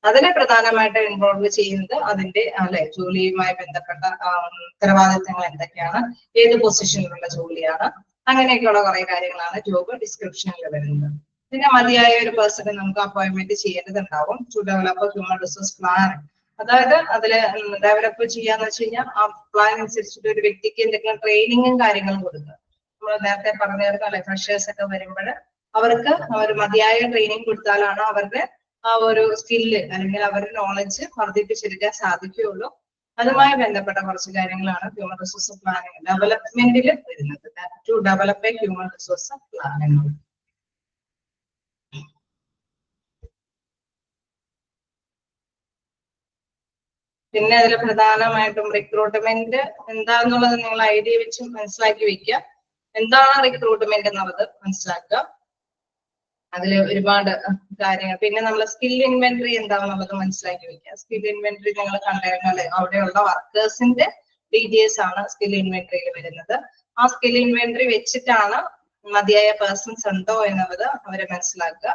അതിനെ പ്രധാനമായിട്ട് ഇൻവോൾവ് ചെയ്യുന്നത് അതിന്റെ അല്ലെ ജോലിയുമായി ബന്ധപ്പെട്ട ഉത്തരവാദിത്തങ്ങൾ എന്തൊക്കെയാണ്, ഏത് പൊസിഷനിലുള്ള ജോലിയാണ്, അങ്ങനെയൊക്കെയുള്ള കുറെ കാര്യങ്ങളാണ് ജോബ് ഡിസ്ക്രിപ്ഷനിൽ വരുന്നത്. പിന്നെ മതിയായ ഒരു പേഴ്സണെ നമുക്ക് അപ്പോയിന്റ്മെന്റ് ചെയ്യേണ്ടതുണ്ടാവും. To develop human resource plan, അതായത് അതില് ഡെവലപ്പ് ചെയ്യാന്ന് വെച്ച് കഴിഞ്ഞാൽ ആ പ്ലാൻ അനുസരിച്ചിട്ട് ഒരു വ്യക്തിക്ക് എന്തെങ്കിലും ട്രെയിനിങ്ങും കാര്യങ്ങളും കൊടുക്കുക. നമ്മൾ നേരത്തെ പറഞ്ഞിരുന്നു അല്ലെ, ഫ്രഷേഴ്സ് ഒക്കെ വരുമ്പോൾ അവർക്ക് ഒരു മതിയായ ട്രെയിനിങ് കൊടുത്താലാണ് അവരുടെ ആ ഒരു സ്കില്ല് അല്ലെങ്കിൽ അവരുടെ നോളജ് വർദ്ധിപ്പിച്ചെടുക്കാൻ സാധിക്കുകയുള്ളൂ. അതുമായി ബന്ധപ്പെട്ട കുറച്ച് കാര്യങ്ങളാണ് ഹ്യൂമൻ റിസോഴ്സ് പ്ലാനിങ് ഡെവലപ്മെന്റിൽ വരുന്നത്. To develop a human resource plan എന്നുള്ളത്. പിന്നെ അതിൽ പ്രധാനമായിട്ടും റിക്രൂട്ട്മെന്റ് എന്താന്നുള്ളത് നിങ്ങൾ ഐഡിയ വെച്ച് മനസ്സിലാക്കി വെക്കുക. എന്താണ് റിക്രൂട്ട്മെന്റ് എന്നുള്ളത് മനസ്സിലാക്കുക. അതിൽ ഒരുപാട് കാര്യങ്ങൾ. പിന്നെ നമ്മൾ സ്കിൽ ഇൻവെന്ററി എന്താണെന്നുള്ളത് മനസ്സിലാക്കി വെക്കുക. സ്കിൽ ഇൻവെന്ററി നിങ്ങൾ കണ്ടായിരുന്നു അല്ലെ, അവിടെയുള്ള വർക്കേഴ്സിന്റെ ഡീറ്റെയിൽസ് ആണ് സ്കിൽ ഇൻവെന്ററിയിൽ വരുന്നത്. ആ സ്കിൽ ഇൻവെന്ററി വെച്ചിട്ടാണ് മതിയായ പേഴ്സൺസ് ഉണ്ടോ എന്നുള്ളത് അവരെ മനസ്സിലാക്കുക.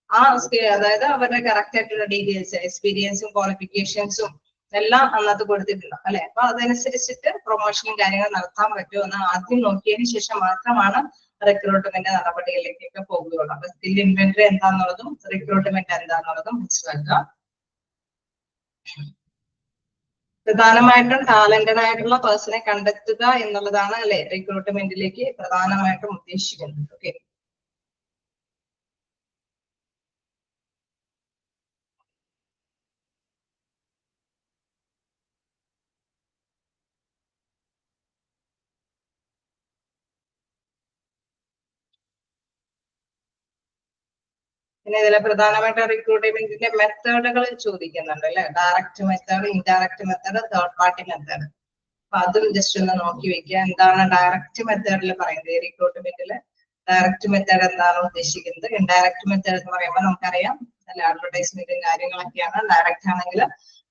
ആ സ്കിൽ, അതായത് അവരുടെ കറക്റ്റ് ആയിട്ടുള്ള ഡീറ്റെയിൽസ്, എക്സ്പീരിയൻസും ക്വാളിഫിക്കേഷൻസും എല്ലാം അന്നത്ത് കൊടുത്തിട്ടുണ്ട് അല്ലെ. അപ്പൊ അതനുസരിച്ചിട്ട് പ്രൊമോഷനും കാര്യങ്ങൾ നടത്താൻ പറ്റുമോ എന്ന് ആദ്യം നോക്കിയതിനു ശേഷം മാത്രമാണ് റിക്രൂട്ട്മെന്റ് നടപടികളിലേക്കൊക്കെ പോകുകയുള്ളൂ. അപ്പൊ സ്കിൽ ഇൻവെന്ററി എന്താന്നുള്ളതും റിക്രൂട്ട്മെന്റ് എന്താന്നുള്ളതും മനസ്സിലാക്കുക. പ്രധാനമായിട്ടും ടാലന്റഡ് ആയിട്ടുള്ള പേഴ്സണെ കണ്ടെത്തുക എന്നുള്ളതാണ് അല്ലെ റിക്രൂട്ട്മെന്റിലേക്ക് പ്രധാനമായിട്ടും ഉദ്ദേശിക്കുന്നത്. ഓക്കെ, പിന്നെ ഇതിലെ പ്രധാനമായിട്ട് റിക്രൂട്ട്മെന്റിന്റെ മെത്തേഡുകൾ ചോദിക്കുന്നുണ്ട് അല്ലെ. Direct method, indirect method, third party method. അപ്പൊ അതും ജസ്റ്റ് ഒന്ന് നോക്കി വെക്കുക. എന്താണ് ഡയറക്റ്റ് മെത്തേഡിൽ പറയുന്നത്? റിക്രൂട്ട്മെന്റിൽ ഡയറക്റ്റ് മെത്തേഡ് എന്താണ് ഉദ്ദേശിക്കുന്നത്? ഇൻഡയറക്റ്റ് മെത്തേഡ് എന്ന് പറയുമ്പോൾ നമുക്കറിയാം അല്ലെ, അഡ്വർടൈസ്മെന്റും കാര്യങ്ങളൊക്കെയാണ്. ഡയറക്റ്റ് ആണെങ്കിൽ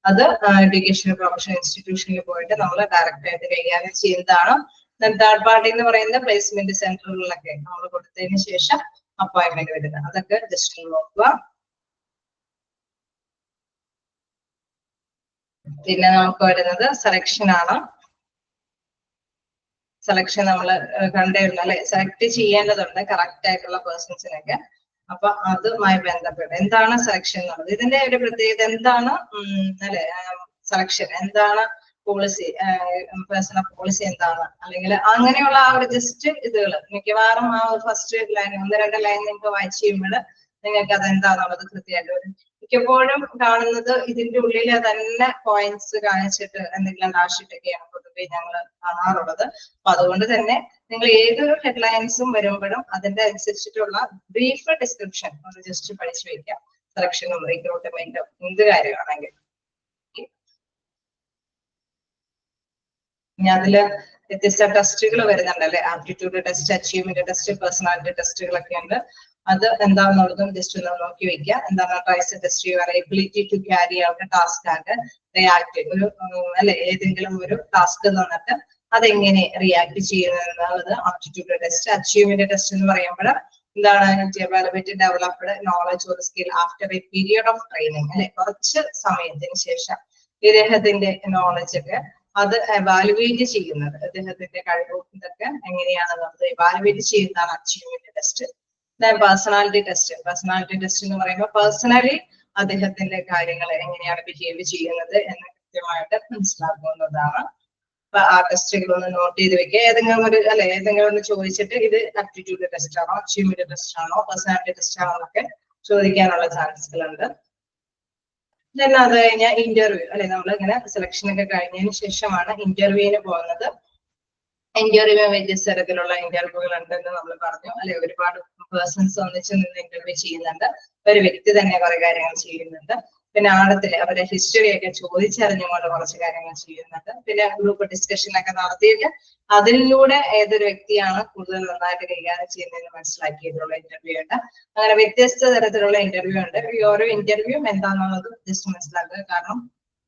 അത് എഡ്യൂക്കേഷൻ പ്രൊഫഷണൽ ഇൻസ്റ്റിറ്റ്യൂഷനിൽ പോയിട്ട് നമ്മൾ ഡയറക്റ്റ് ആയിട്ട് കൈകാര്യം ചെയ്യുന്നതാണ്. തേർഡ് പാർട്ടി എന്ന് പറയുന്നത് പ്ലേസ്മെന്റ് സെന്ററുകളിലൊക്കെ നമ്മൾ കൊടുത്തതിന് ശേഷം അപ്പോയിന്റ്മെന്റ് വരുന്നത്. അതൊക്കെ ജസ്റ്റ് നോക്കുക. പിന്നെ നമുക്ക് വരുന്നത് സെലക്ഷൻ ആണ്. സെലക്ഷൻ നമ്മൾ കണ്ടിരുന്നു അല്ലെ, സെലക്ട് ചെയ്യേണ്ടതുണ്ട് കറക്റ്റ് ആയിട്ടുള്ള പേഴ്സൺസിനൊക്കെ. അപ്പൊ അതുമായി ബന്ധപ്പെട്ട് എന്താണ് സെലക്ഷൻ എന്നുള്ളത്, ഇതിന്റെ ഒരു പ്രത്യേകത എന്താണ് അല്ലെ, സെലക്ഷൻ എന്താണ്, പോളിസി, പേഴ്സണൽ പോളിസി എന്താണ്, അല്ലെങ്കിൽ അങ്ങനെയുള്ള ആ ഒരു ജസ്റ്റ് ഇതുകൾ മിക്കവാറും ആ ഒരു ഫസ്റ്റ് ലൈൻ, 1-2 ലൈൻ നിങ്ങൾക്ക് വായിച്ച് ചെയ്യുമ്പോൾ നിങ്ങൾക്ക് അതെന്താന്നുള്ളത് കൃത്യമായിട്ട് വരും. മിക്കപ്പോഴും കാണുന്നത് ഇതിന്റെ ഉള്ളിൽ തന്നെ പോയിന്റ്സ് കാണിച്ചിട്ട് എന്തെങ്കിലും ഡാഷിട്ടൊക്കെയാണ് പൊതുവെ ഞങ്ങൾ കാണാറുള്ളത്. അപ്പൊ അതുകൊണ്ട് തന്നെ നിങ്ങൾ ഏതൊരു ഹെഡ്ലൈൻസും വരുമ്പോഴും അതിന്റെ അനുസരിച്ചിട്ടുള്ള ബ്രീഫ് ഡിസ്ക്രിപ്ഷൻ ഒന്ന് ജസ്റ്റ് പഠിച്ചു വെക്കാം. സെലക്ഷനും റിക്രൂട്ട്മെന്റും എന്ത് കാര്യമാണെങ്കിൽ. ഇനി അതില് വ്യത്യസ്ത ടെസ്റ്റുകൾ വരുന്നുണ്ട് അല്ലെ. Aptitude test, achievement test, personality ടെസ്റ്റുകളൊക്കെ ഉണ്ട്. അത് എന്താണെന്നുള്ളതും ജസ്റ്റ് ഒന്ന് നോക്കി വെക്കുക. എന്താണ് ട്രൈസ് ടെസ്റ്റ് ചെയ്യുക, ability to carry out task and react, ഒരു അല്ലെ ഏതെങ്കിലും ഒരു ടാസ്ക് തന്നിട്ട് അതെങ്ങനെ റിയാക്ട് ചെയ്യുന്നത് എന്നുള്ളത് ആപ്റ്റിറ്റ്യൂഡ് ടെസ്റ്റ്. അച്ചീവ്മെന്റ് ടെസ്റ്റ് എന്ന് പറയുമ്പോൾ എന്താണ്, developed knowledge or skill after A period of training അല്ലെ, കുറച്ച് സമയത്തിന് ശേഷം ഇദ്ദേഹത്തിന്റെ നോളജ് ഒക്കെ അത് എവാലുവേറ്റ് ചെയ്യുന്നത്, അദ്ദേഹത്തിന്റെ കഴിവും ഇതൊക്കെ എങ്ങനെയാണെന്നുള്ളത് എവാലുവേറ്റ് ചെയ്യുന്നതാണ് achievement test. Personality test. Personality test എന്ന് പറയുമ്പോൾ പേഴ്സണലി അദ്ദേഹത്തിന്റെ കാര്യങ്ങൾ എങ്ങനെയാണ് ബിഹേവ് ചെയ്യുന്നത് എന്ന് കൃത്യമായിട്ട് മനസ്സിലാക്കുന്നതാണ്. അപ്പൊ ആ ടെസ്റ്റുകൾ ഒന്ന് നോട്ട് ചെയ്ത് വെക്കുക. ഏതെങ്കിലും ഒരു അല്ലെ, ഏതെങ്കിലും ഒന്ന് ചോദിച്ചിട്ട് ഇത് ആപ്റ്റിറ്റ്യൂഡ് ടെസ്റ്റ് ആണോ, അച്ചീവ്മെന്റ് ടെസ്റ്റ് ആണോ, പേഴ്സണാലിറ്റി ടെസ്റ്റ് ആണോ എന്നൊക്കെ ചോദിക്കാനുള്ള ചാൻസുകളുണ്ട്. then അത് കഴിഞ്ഞാൽ ഇന്റർവ്യൂ അല്ലെ, നമ്മൾ ഇങ്ങനെ സെലക്ഷൻ ഒക്കെ കഴിഞ്ഞതിന് ശേഷമാണ് ഇന്റർവ്യൂവിന് പോകുന്നത്. ഇന്റർവ്യൂ വ്യത്യസ്ത തരത്തിലുള്ള ഇന്റർവ്യൂകൾ ഉണ്ടെന്ന് നമ്മൾ പറഞ്ഞു അല്ലെ. ഒരുപാട് പേഴ്സൺസ് ഒന്നിച്ച് നിന്ന് ഇന്റർവ്യൂ ചെയ്യുന്നുണ്ട്, ഒരു വ്യക്തി തന്നെ കുറെ കാര്യങ്ങൾ ചെയ്യുന്നുണ്ട്. പിന്നെ ആഴത്തിൽ അവരുടെ ഹിസ്റ്ററി ഒക്കെ ചോദിച്ചറിഞ്ഞുകൊണ്ട് കുറച്ച് കാര്യങ്ങൾ ചെയ്യുന്നുണ്ട്. പിന്നെ ഗ്രൂപ്പ് ഡിസ്കഷനൊക്കെ നടത്തിയിട്ട് അതിലൂടെ ഏതൊരു വ്യക്തിയാണ് കൂടുതൽ നന്നായിട്ട് കൈകാര്യം ചെയ്യുന്നതെന്ന് മനസ്സിലാക്കിയിട്ടുള്ള ഇന്റർവ്യൂ ഉണ്ട്. അങ്ങനെ വ്യത്യസ്ത തരത്തിലുള്ള ഇന്റർവ്യൂ ഉണ്ട്. ഈ ഓരോ ഇന്റർവ്യൂ എന്താണെന്നുള്ളത് ജസ്റ്റ് മനസ്സിലാക്കുക. കാരണം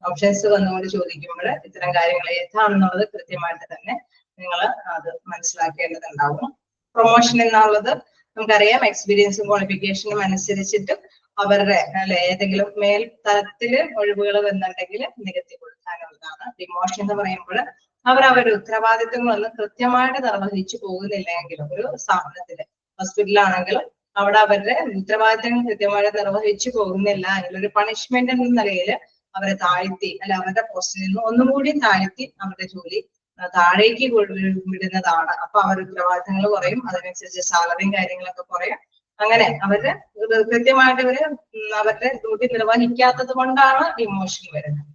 ഓപ്ഷൻസ് വന്നുകൊണ്ട് ചോദിക്കുമ്പോൾ ഇത്തരം കാര്യങ്ങൾ ഏതാണെന്നുള്ളത് കൃത്യമായിട്ട് തന്നെ നിങ്ങൾ അത് മനസ്സിലാക്കേണ്ടതുണ്ടാവും. പ്രൊമോഷൻ എന്നുള്ളത് നമുക്കറിയാം എക്സ്പീരിയൻസും ക്വാളിഫിക്കേഷനും അനുസരിച്ചിട്ട് അവരുടെ അല്ലെ ഏതെങ്കിലും മേൽ തലത്തില് ഒഴിവുകൾ വന്നിട്ടുണ്ടെങ്കിൽ നികത്തി കൊടുക്കാനുള്ളതാണ്. ഡിമോഷൻ എന്ന് പറയുമ്പോൾ അവരുടെ ഉത്തരവാദിത്വങ്ങളൊന്നും കൃത്യമായിട്ട് നിർവഹിച്ചു പോകുന്നില്ലെങ്കിലും ഒരു സ്ഥാപനത്തില് ഹോസ്പിറ്റലാണെങ്കിലും അവിടെ അവരുടെ ഉത്തരവാദിത്തങ്ങൾ കൃത്യമായിട്ട് നിർവഹിച്ചു പോകുന്നില്ല എങ്കിൽ ഒരു പണിഷ്മെന്റ് എന്ന നിലയിൽ അവരെ താഴ്ത്തി അല്ല അവരുടെ പോസ്റ്റിൽ നിന്ന് ഒന്നും കൂടി താഴ്ത്തി അവരുടെ ജോലി താഴേക്ക് വിടുന്നതാണ്. അപ്പൊ അവരുടെ ഉത്തരവാദിത്തങ്ങൾ കുറയും, അതിനനുസരിച്ച് സാലറിയും കാര്യങ്ങളൊക്കെ കുറയും. അങ്ങനെ അവര് കൃത്യമായിട്ട് അവരുടെ ഡ്യൂട്ടി നിർവഹിക്കാത്തത് കൊണ്ടാണ് ഡിമോഷൻ വരുന്നത്.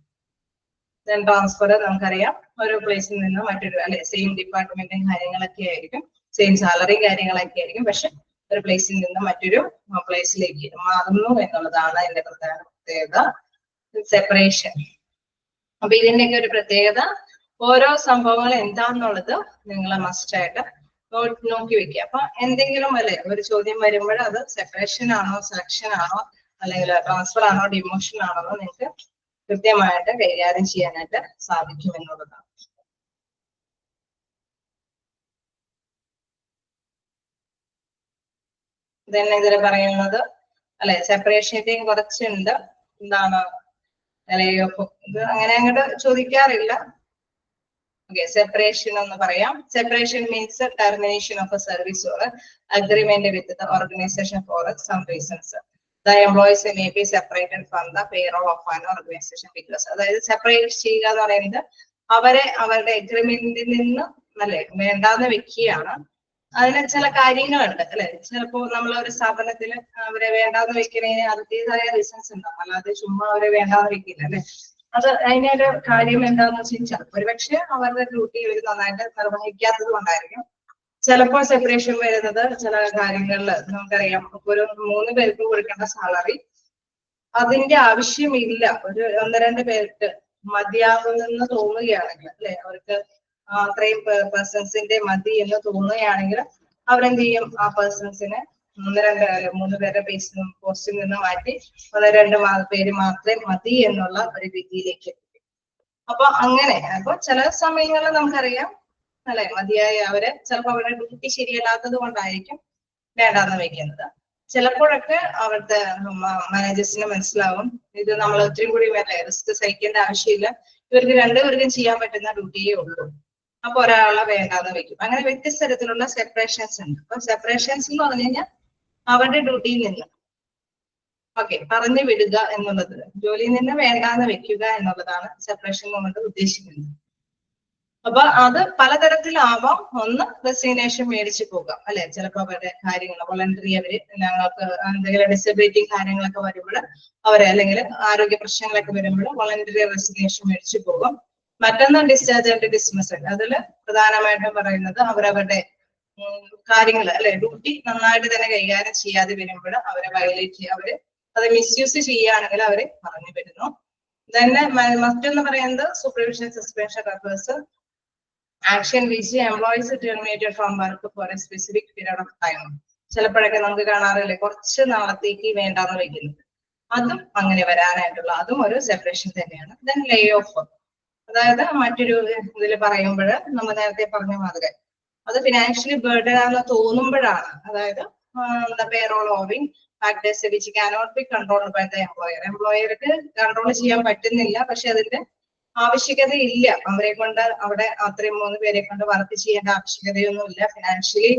ദെൻ ട്രാൻസ്ഫർ നമുക്കറിയാം ഒരു പ്ലേസിൽ നിന്ന് മറ്റൊരു അല്ലെ സെയിം ഡിപ്പാർട്ട്മെന്റും കാര്യങ്ങളൊക്കെ ആയിരിക്കും, സെയിം സാലറിയും കാര്യങ്ങളൊക്കെ ആയിരിക്കും, പക്ഷെ ഒരു പ്ലേസിൽ നിന്ന് മറ്റൊരു പ്ലേസിലേക്ക് മാറുന്നു എന്നുള്ളതാണ് അതിന്റെ പ്രധാന പ്രത്യേകത. സെപ്പറേഷൻ. അപ്പൊ ഇതിന്റെയൊക്കെ ഒരു പ്രത്യേകത ഓരോ സംഭവങ്ങൾ എന്താന്നുള്ളത് നിങ്ങൾ മസ്റ്റായിട്ട് നോക്കി വെക്കുക. അപ്പൊ എന്തെങ്കിലും അല്ലെ ഒരു ചോദ്യം വരുമ്പോൾ അത് സെപ്പറേഷൻ ആണോ സെലക്ഷൻ ആണോ അല്ലെങ്കിൽ ട്രാൻസ്ഫർ ആണോ ഡിമോഷൻ ആണോ എന്ന് നിങ്ങൾക്ക് കൃത്യമായിട്ട് കൈകാര്യം ചെയ്യാനായിട്ട് സാധിക്കും എന്നുള്ളതാണ്. ഇതന്നെ ഇതിൽ പറയുന്നത് അല്ലെ സെപ്പറേഷന്റെയും കുറച്ചുണ്ട്. എന്താണ് ഇത് അങ്ങനെ അങ്ങോട്ട് ചോദിക്കാറില്ല. ഓക്കെ, സെപ്പറേഷൻ എന്ന് പറയാം. Separation means termination of a service or agreement with the organisation for some reasons. The employees may be separated from the payroll of an organization because അതായത് സെപ്പറേറ്റ് ചെയ്യുക എന്ന് പറയുന്നത് അവരെ അവരുടെ അഗ്രിമെന്റിൽ നിന്ന് അല്ലെ വേണ്ടാന്ന് വെക്കുകയാണ്. അതിന് ചില കാര്യങ്ങളുണ്ട് അല്ലെ. ചിലപ്പോ നമ്മൾ ഒരു സ്ഥാപനത്തിൽ അവരെ വേണ്ടാന്ന് വെക്കുന്നതിന് അതിൻ്റെതായ റീസൺസ് ഉണ്ടാവും, അല്ലാതെ ചുമ്മാ അവരെ വേണ്ടാന്ന് വെക്കില്ല അല്ലെ. അത് അതിനൊരു കാര്യം എന്താന്ന് വെച്ചാൽ ഒരുപക്ഷെ അവരുടെ ഡ്യൂട്ടി അവർ നന്നായിട്ട് നിർവഹിക്കാത്തത് കൊണ്ടായിരിക്കും. ചിലപ്പോൾ സെപ്പറേഷൻ വരുന്നത് ചില കാര്യങ്ങളിൽ നമുക്കറിയാം. ഒരു 3 പേർക്ക് കൊടുക്കേണ്ട സാലറി അതിന്റെ ആവശ്യമില്ല, ഒരു 1-2 പേർക്ക് മതിയാകുമെന്ന് തോന്നുകയാണെങ്കിൽ അല്ലെ, അവർക്ക് അത്രയും പേഴ്സൺസിന്റെ മതി എന്ന് തോന്നുകയാണെങ്കിൽ അവരെന്ത് ചെയ്യും, ആ പേഴ്സൺസിനെ 3 പേരുടെ പോസ്റ്റിൽ നിന്ന് മാറ്റി 1-2 പേര് മാത്രമേ മതി എന്നുള്ള ഒരു രീതിയിലേക്ക്. അപ്പൊ അങ്ങനെ അപ്പൊ ചില സമയങ്ങളിൽ നമുക്കറിയാം അല്ലെ മതിയായ അവര് ചിലപ്പോൾ അവരുടെ ഡ്യൂട്ടി ശരിയല്ലാത്തത് കൊണ്ടായിരിക്കും വേണ്ടാന്ന് വെക്കുന്നത്. ചിലപ്പോഴൊക്കെ അവരുടെ മാനേജേഴ്സിന് മനസ്സിലാവും ഇത് നമ്മൾ ഒത്തിരി കൂടി റിസ്ക് സഹിക്കേണ്ട ആവശ്യമില്ല, ഇവർക്ക് 2 പേർക്കും ചെയ്യാൻ പറ്റുന്ന ഡ്യൂട്ടിയേ ഉള്ളൂ, അപ്പൊ ഒരാളെ വേണ്ടാന്ന് വെക്കും. അങ്ങനെ വ്യത്യസ്ത തരത്തിലുള്ള സെപ്പറേഷൻസ് ഉണ്ട്. അപ്പൊ സെപ്പറേഷൻസ് എന്ന് പറഞ്ഞു കഴിഞ്ഞാൽ അവരുടെ ഡ്യൂട്ടിയിൽ നിന്ന് പറഞ്ഞു വിടുക എന്നുള്ളത്, ജോലിയിൽ നിന്ന് വേണ്ടാന്ന് വെക്കുക എന്നുള്ളതാണ് സെപ്പറേഷൻ കൊണ്ട് ഉദ്ദേശിക്കുന്നത്. അപ്പൊ അത് പലതരത്തിലാവാം. ഒന്ന് റെസിഗ്നേഷൻ മേടിച്ചു പോകാം അല്ലെ, ചിലപ്പോൾ അവരുടെ കാര്യങ്ങൾ വോളണ്ടറി അവര് ഞങ്ങൾക്ക് എന്തെങ്കിലും ഡിസബിലിറ്റി കാര്യങ്ങളൊക്കെ വരുമ്പോൾ അവരെ അല്ലെങ്കിൽ ആരോഗ്യ പ്രശ്നങ്ങളൊക്കെ വരുമ്പോൾ വോളണ്ടറി റെസിഗ്നേഷൻ മേടിച്ചു പോകും. മറ്റൊന്ന് ഡിസ്ചാർജ് ആൻഡ് ഡിസ്മിസൽ. അതില് പ്രധാനമായിട്ടും പറയുന്നത് അവരവരുടെ കാര്യങ്ങൾ അല്ലെ ഡ്യൂട്ടി നന്നായിട്ട് തന്നെ കൈകാര്യം ചെയ്യാതെ വരുമ്പോൾ അവരെ വയലേറ്റ് അവര് അത് മിസ്യൂസ് ചെയ്യുകയാണെങ്കിൽ അവരെ പറഞ്ഞു വരുന്നു. തന്നെ മറ്റൊന്ന് പറയുന്നത് supervision suspension refers action which employees terminated from work for A specific period of time. ചിലപ്പോഴൊക്കെ നമുക്ക് കാണാറില്ലേ കുറച്ച് നാളത്തേക്ക് വേണ്ടാന്ന് വെക്കുന്നത്, അതും അങ്ങനെ വരാനായിട്ടുള്ള അതും ഒരു സെപ്പറേഷൻ തന്നെയാണ്. ദെൻ ലേ ഓഫ്, അതായത് മറ്റൊരു ഇതിൽ പറയുമ്പോൾ നമ്മൾ നേരത്തെ പറഞ്ഞ മാതിരി അത് ഫിനാൻഷ്യലി ബേർഡൻ ആണെന്ന് തോന്നുമ്പോഴാണ്, അതായത് payroll owing factors which cannot be controlled by the employer. എംപ്ലോയർക്ക് കൺട്രോൾ ചെയ്യാൻ പറ്റുന്നില്ല, പക്ഷെ അതിന്റെ ആവശ്യകത ഇല്ല, അവരെ കൊണ്ട് അവിടെ അത്രയും 3 പേരെ കൊണ്ട് വർക്ക് ചെയ്യേണ്ട ആവശ്യകതയൊന്നുമില്ല, ഫിനാൻഷ്യലി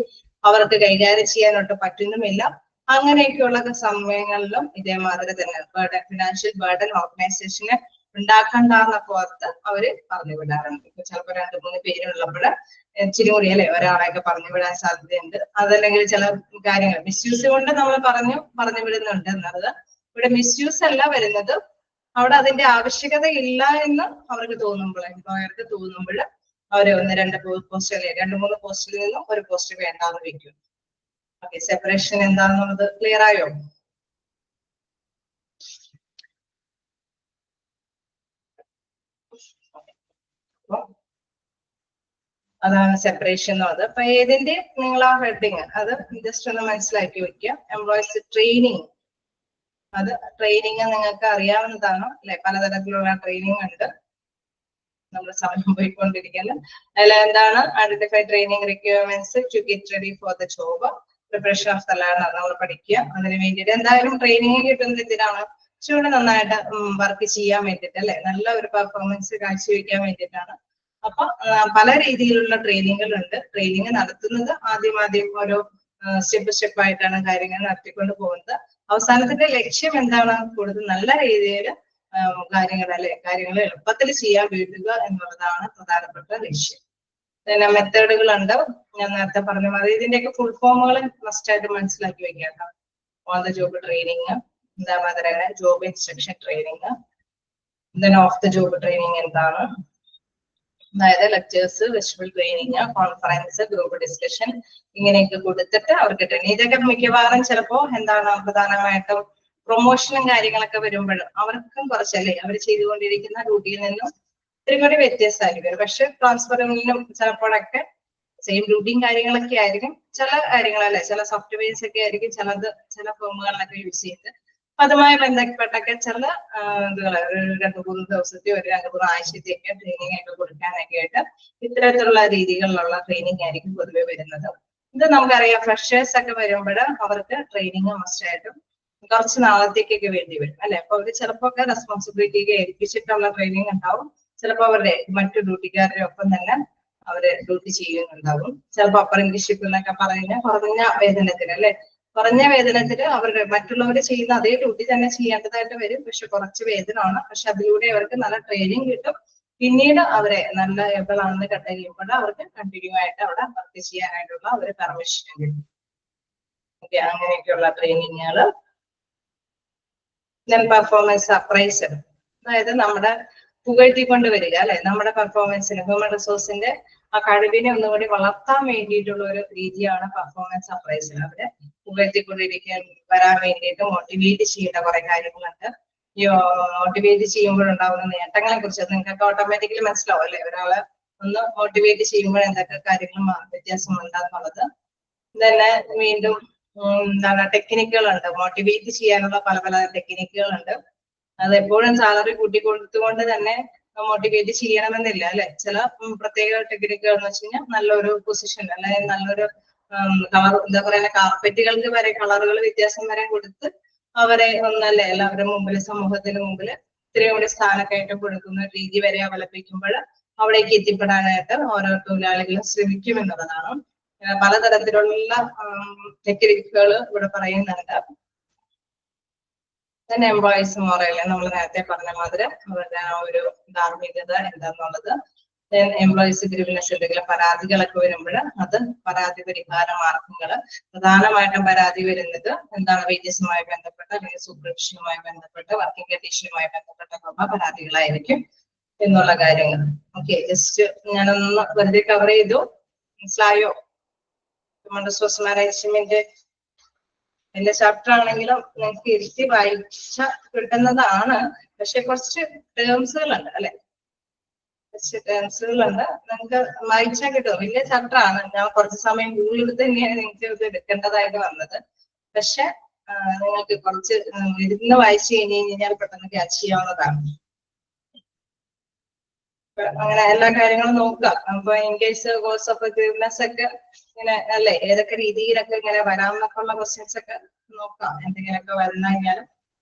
അവർക്ക് കൈകാര്യം ചെയ്യാനൊട്ട് പറ്റുന്നുമില്ല. അങ്ങനെയൊക്കെയുള്ള സമയങ്ങളിലും ഇതേമാതിരി തന്നെ ബേർഡൻ ഫിനാൻഷ്യൽ ബേർഡൻ ഓർഗനൈസേഷന് ഉണ്ടാക്കണ്ടെന്നൊക്കെ ഓർത്ത് അവര് പറഞ്ഞു വിടാറുണ്ട്. ഇപ്പൊ ചിലപ്പോൾ 2-3 പേരുള്ളപ്പോൾ ഇച്ചിരി കൂടി അല്ലെ ഒരാളെയൊക്കെ പറഞ്ഞു വിടാൻ സാധ്യതയുണ്ട്. അതല്ലെങ്കിൽ ചില കാര്യങ്ങൾ മിസ്യൂസ് കൊണ്ട് നമ്മൾ പറഞ്ഞു വിടുന്നുണ്ട് എന്നുള്ളത്. ഇവിടെ മിസ്യൂസ് അല്ല വരുന്നത്, അവിടെ അതിന്റെ ആവശ്യകത ഇല്ല എന്ന് അവർക്ക് തോന്നുമ്പോൾ എംപ്ലോയർക്ക് തോന്നുമ്പോൾ അവര് 1-2 പോസ്റ്റ് അല്ലെ 2-3 പോസ്റ്റിൽ നിന്നും ഒരു പോസ്റ്റ് വേണ്ടാന്ന് വെക്കും. ഓക്കെ, സെപ്പറേഷൻ എന്താണെന്നുള്ളത് ക്ലിയർ ആയോ? അതാണ് സെപ്പറേഷൻ എന്നുള്ളത്. അപ്പൊ ഏതിന്റെ നിങ്ങൾ ആ ഹെഡിങ് അത് ജസ്റ്റ് ഒന്ന് മനസ്സിലാക്കി വെക്കുക. എംപ്ലോയീസ് ട്രെയിനിങ്, അത് ട്രെയിനിങ് നിങ്ങൾക്ക് അറിയാവുന്നതാണ് അല്ലെ, പലതരത്തിലുള്ള ട്രെയിനിങ് ഉണ്ട്. നമ്മൾ സമയം പോയിക്കൊണ്ടിരിക്കുന്നത് അതിൽ എന്താണ് identify training requirements to get ready for the job, preparation of the learner നമ്മൾ പഠിക്കുക. അതിന് വേണ്ടിയിട്ട് എന്തായാലും ട്രെയിനിങ് കിട്ടുന്നത് എന്തിനാണ്? ചൂട് നന്നായിട്ട് വർക്ക് ചെയ്യാൻ വേണ്ടിയിട്ട് അല്ലെ, നല്ല ഒരു പെർഫോമൻസ് കാഴ്ചവെക്കാൻ വേണ്ടിയിട്ടാണ്. അപ്പൊ പല രീതിയിലുള്ള ട്രെയിനിങ്ങുകൾ ഉണ്ട്. ട്രെയിനിങ് നടത്തുന്നത് ആദ്യം ഓരോ സ്റ്റെപ്പ് ആയിട്ടാണ് കാര്യങ്ങൾ നടത്തിക്കൊണ്ട് പോകുന്നത്. അവസാനത്തിന്റെ ലക്ഷ്യം എന്താണ്? കൂടുതൽ നല്ല രീതിയിൽ കാര്യങ്ങൾ എളുപ്പത്തിൽ ചെയ്യാൻ വീട്ടുക എന്നുള്ളതാണ് പ്രധാനപ്പെട്ട ലക്ഷ്യം. പിന്നെ മെത്തേഡുകളുണ്ട്, ഞാൻ നേരത്തെ പറഞ്ഞ മാതിരി ഇതിന്റെയൊക്കെ ഫുൾ ഫോമുകൾ മസ്റ്റ് ആയിട്ട് മനസ്സിലാക്കി വെക്കാം. ഓൺ ദ ജോബ് ട്രെയിനിങ്, അതേമാതിരി job instruction training, then of the job training എന്താണ്, അതായത് lectures, visual training, conference, group discussion, ഇങ്ങനെയൊക്കെ കൊടുത്തിട്ട് അവർക്ക് ട്രെയിനിങ്. ഇതൊക്കെ മിക്കവാറും ചിലപ്പോ എന്താണ് പ്രധാനമായിട്ടും പ്രൊമോഷനും കാര്യങ്ങളൊക്കെ വരുമ്പോഴും അവർക്കും കുറച്ചല്ലേ അവർ ചെയ്തുകൊണ്ടിരിക്കുന്ന ഡ്യൂട്ടിയിൽ നിന്നും ഇത്തിരി കൂടി വ്യത്യസ്തമായിരിക്കും. പക്ഷെ ട്രാൻസ്ഫറിലും ചിലപ്പോഴൊക്കെ സെയിം ഡ്യൂട്ടിയും കാര്യങ്ങളൊക്കെ ആയിരിക്കും. ചില കാര്യങ്ങളല്ലേ, ചില സോഫ്റ്റ്വെയർസ് ഒക്കെ ആയിരിക്കും ചില ഫോമുകളിലൊക്കെ യൂസ് ചെയ്യുന്നത്. അപ്പൊ അതുമായി ബന്ധപ്പെട്ടൊക്കെ ചില ഇതുകള് 2-3 ദിവസത്തെയോ 2-3 ആഴ്ചത്തെയൊക്കെ ട്രെയിനിങ് ഒക്കെ കൊടുക്കാനൊക്കെ ആയിട്ട് ഇത്തരത്തിലുള്ള രീതികളിലുള്ള ട്രെയിനിങ് ആയിരിക്കും പൊതുവെ വരുന്നത്. ഇത് നമുക്കറിയാം, ഫ്രഷേഴ്സ് ഒക്കെ വരുമ്പോൾ അവർക്ക് ട്രെയിനിങ് മസ്റ്റായിട്ടും കുറച്ച് നാളത്തേക്കൊക്കെ വേണ്ടി വരും അല്ലെ. അപ്പൊ അവര് ചിലപ്പോ ഒക്കെ റെസ്പോൺസിബിലിറ്റി ഒക്കെ ഏൽപ്പിച്ചിട്ടുള്ള ട്രെയിനിങ് ഉണ്ടാവും. ചിലപ്പോൾ അവരുടെ മറ്റു ഡ്യൂട്ടിക്കാരുടെ ഒപ്പം തന്നെ അവര് ഡ്യൂട്ടി ചെയ്യുന്നുണ്ടാവും. ചിലപ്പോൾ അപ്രന്റീഷിപ്പ് എന്നൊക്കെ പറയുന്ന കുറഞ്ഞ വേതനത്തിന് അല്ലെ, കുറഞ്ഞ വേതനത്തിന് അവരുടെ മറ്റുള്ളവർ ചെയ്യുന്ന അതേ ഡ്യൂട്ടി തന്നെ ചെയ്യേണ്ടതായിട്ട് വരും. പക്ഷെ കുറച്ച് വേതനമാണ്. പക്ഷെ അതിലൂടെ അവർക്ക് നല്ല ട്രെയിനിങ് കിട്ടും. പിന്നീട് അവരെ നല്ല എബിൾ ആണെന്ന് കണ്ടറിയുമ്പോൾ അവർക്ക് കണ്ടിന്യൂ ആയിട്ട് അവിടെ വർക്ക് ചെയ്യാനായിട്ടുള്ള ഒരു പെർമിഷൻ കിട്ടും. ഓക്കെ, അങ്ങനെയൊക്കെയുള്ള ട്രെയിനിങ്ങുകൾ. ദെൻ പെർഫോമൻസ് അപ്രൈസൽ, അതായത് നമ്മുടെ പുകഴ്ത്തിക്കൊണ്ട് വരിക അല്ലെ, നമ്മുടെ പെർഫോമൻസിന് ഹ്യൂമൻ റിസോഴ്സിന്റെ ആ കഴിവിനെ ഒന്നുകൂടി വളർത്താൻ വേണ്ടിയിട്ടുള്ള ഒരു രീതിയാണ് പെർഫോമൻസ് അപ്രൈസൽ. അവിടെ പുകഴ്ത്തിക്കൊണ്ടിരിക്കാൻ വരാൻ വേണ്ടിയിട്ട് മോട്ടിവേറ്റ് ചെയ്യേണ്ട കുറെ കാര്യങ്ങളുണ്ട്. ഈ മോട്ടിവേറ്റ് ചെയ്യുമ്പോഴുണ്ടാവുന്ന നേട്ടങ്ങളെ കുറിച്ച് നിങ്ങൾക്ക് ഓട്ടോമാറ്റിക്കലി മനസ്സിലാവും അല്ലെ, ഒരാളെ ഒന്ന് മോട്ടിവേറ്റ് ചെയ്യുമ്പോൾ എന്തൊക്കെ കാര്യങ്ങൾ വ്യത്യാസം ഉണ്ടാകുന്നുള്ളത്. തന്നെ വീണ്ടും എന്താണ് ടെക്നിക്കുകളുണ്ട്, മോട്ടിവേറ്റ് ചെയ്യാനുള്ള പല ടെക്നിക്കുകളുണ്ട്. അത് എപ്പോഴും സാലറി കൂട്ടിക്കൊടുത്തുകൊണ്ട് തന്നെ മോട്ടിവേറ്റ് ചെയ്യണമെന്നില്ല അല്ലെ. ചില പ്രത്യേക ടെക്നിക്കുകൾ എന്ന് വെച്ച് കഴിഞ്ഞാൽ നല്ലൊരു പൊസിഷൻ അല്ലെങ്കിൽ നല്ലൊരു കളർ, എന്താ പറയുക, കാർപ്പറ്റുകൾക്ക് വരെ കളറുകൾ വ്യത്യാസം വരെ കൊടുത്ത് അവരെ ഒന്നല്ലേ എല്ലാവരുടെ മുമ്പിൽ, സമൂഹത്തിന് മുമ്പിൽ ഇത്രയും കൂടി സ്ഥാനക്കയറ്റം കൊടുക്കുന്ന രീതി വരെ അവലംബിക്കുമ്പോൾ അവിടേക്ക് എത്തിപ്പെടാനായിട്ട് ഓരോ തൊഴിലാളികളും ശ്രമിക്കുമെന്നുള്ളതാണ്. പലതരത്തിലുള്ള ടെക്നിക്കുകൾ ഇവിടെ പറയുന്നുണ്ട്. തന്നെ എംപ്ലോയീസ് മോറൽ, നമ്മൾ നേരത്തെ പറഞ്ഞ മാതിരി അവരുടെ ആ ഒരു ധാർമ്മികത എന്താന്നുള്ളത്. എംപ്ലോയീസ് ഗ്രീവൻസ്, എന്തെങ്കിലും പരാതികളൊക്കെ വരുമ്പോൾ അത് പരാതി പരിഹാര മാർഗങ്ങൾ. പ്രധാനമായിട്ടും പരാതി വരുന്നത് എന്താണ്, വേജസുമായി ബന്ധപ്പെട്ട അല്ലെങ്കിൽ സൂപ്പർവിഷനുമായി ബന്ധപ്പെട്ട് വർക്കിംഗ് കണ്ടീഷനുമായി ബന്ധപ്പെട്ട പരാതികളായിരിക്കും എന്നുള്ള കാര്യങ്ങൾ. ഓക്കെ, ജസ്റ്റ് ഞാനൊന്ന് വെറുതെ കവർ ചെയ്തു. മനസ്സിലായോ? ഹ്യൂമൻ റിസോഴ്സ് മാനേജ്മെന്റ് എന്റെ ചാപ്റ്റർ ആണെങ്കിലും നിങ്ങൾക്ക് ഇരുത്തി വായിച്ച കിട്ടുന്നതാണ്. പക്ഷെ കുറച്ച് ടേംസുകളുണ്ട് അല്ലെ, കുറച്ച് ടേംസുകളുണ്ട്. നിങ്ങൾക്ക് വായിച്ചാൽ കിട്ടും. വലിയ ചാപ്റ്റർ ആണ്. ഞാൻ കുറച്ച് സമയം ഗൂഗിൾ എടുത്ത് തന്നെയാണ് നിങ്ങൾക്ക് ഇത് എടുക്കേണ്ടതായിട്ട് വന്നത്. പക്ഷെ നിങ്ങൾക്ക് കുറച്ച് ഇരുന്ന് വായിച്ചു കഴിഞ്ഞാൽ പെട്ടെന്ന് ക്യാച്ച് ചെയ്യാവുന്നതാണ്. അങ്ങനെ എല്ലാ കാര്യങ്ങളും നോക്കുക. അപ്പൊ in case course of effectiveness ഒക്കെ ഇങ്ങനെ അല്ലെ, ഏതൊക്കെ രീതിയിലൊക്കെ ഇങ്ങനെ വരാമെന്നൊക്കെ ഉള്ള ക്വസ്റ്റ്യൻസ് ഒക്കെ നോക്കാം. എന്തെങ്കിലുമൊക്കെ വന്നു കഴിഞ്ഞാലും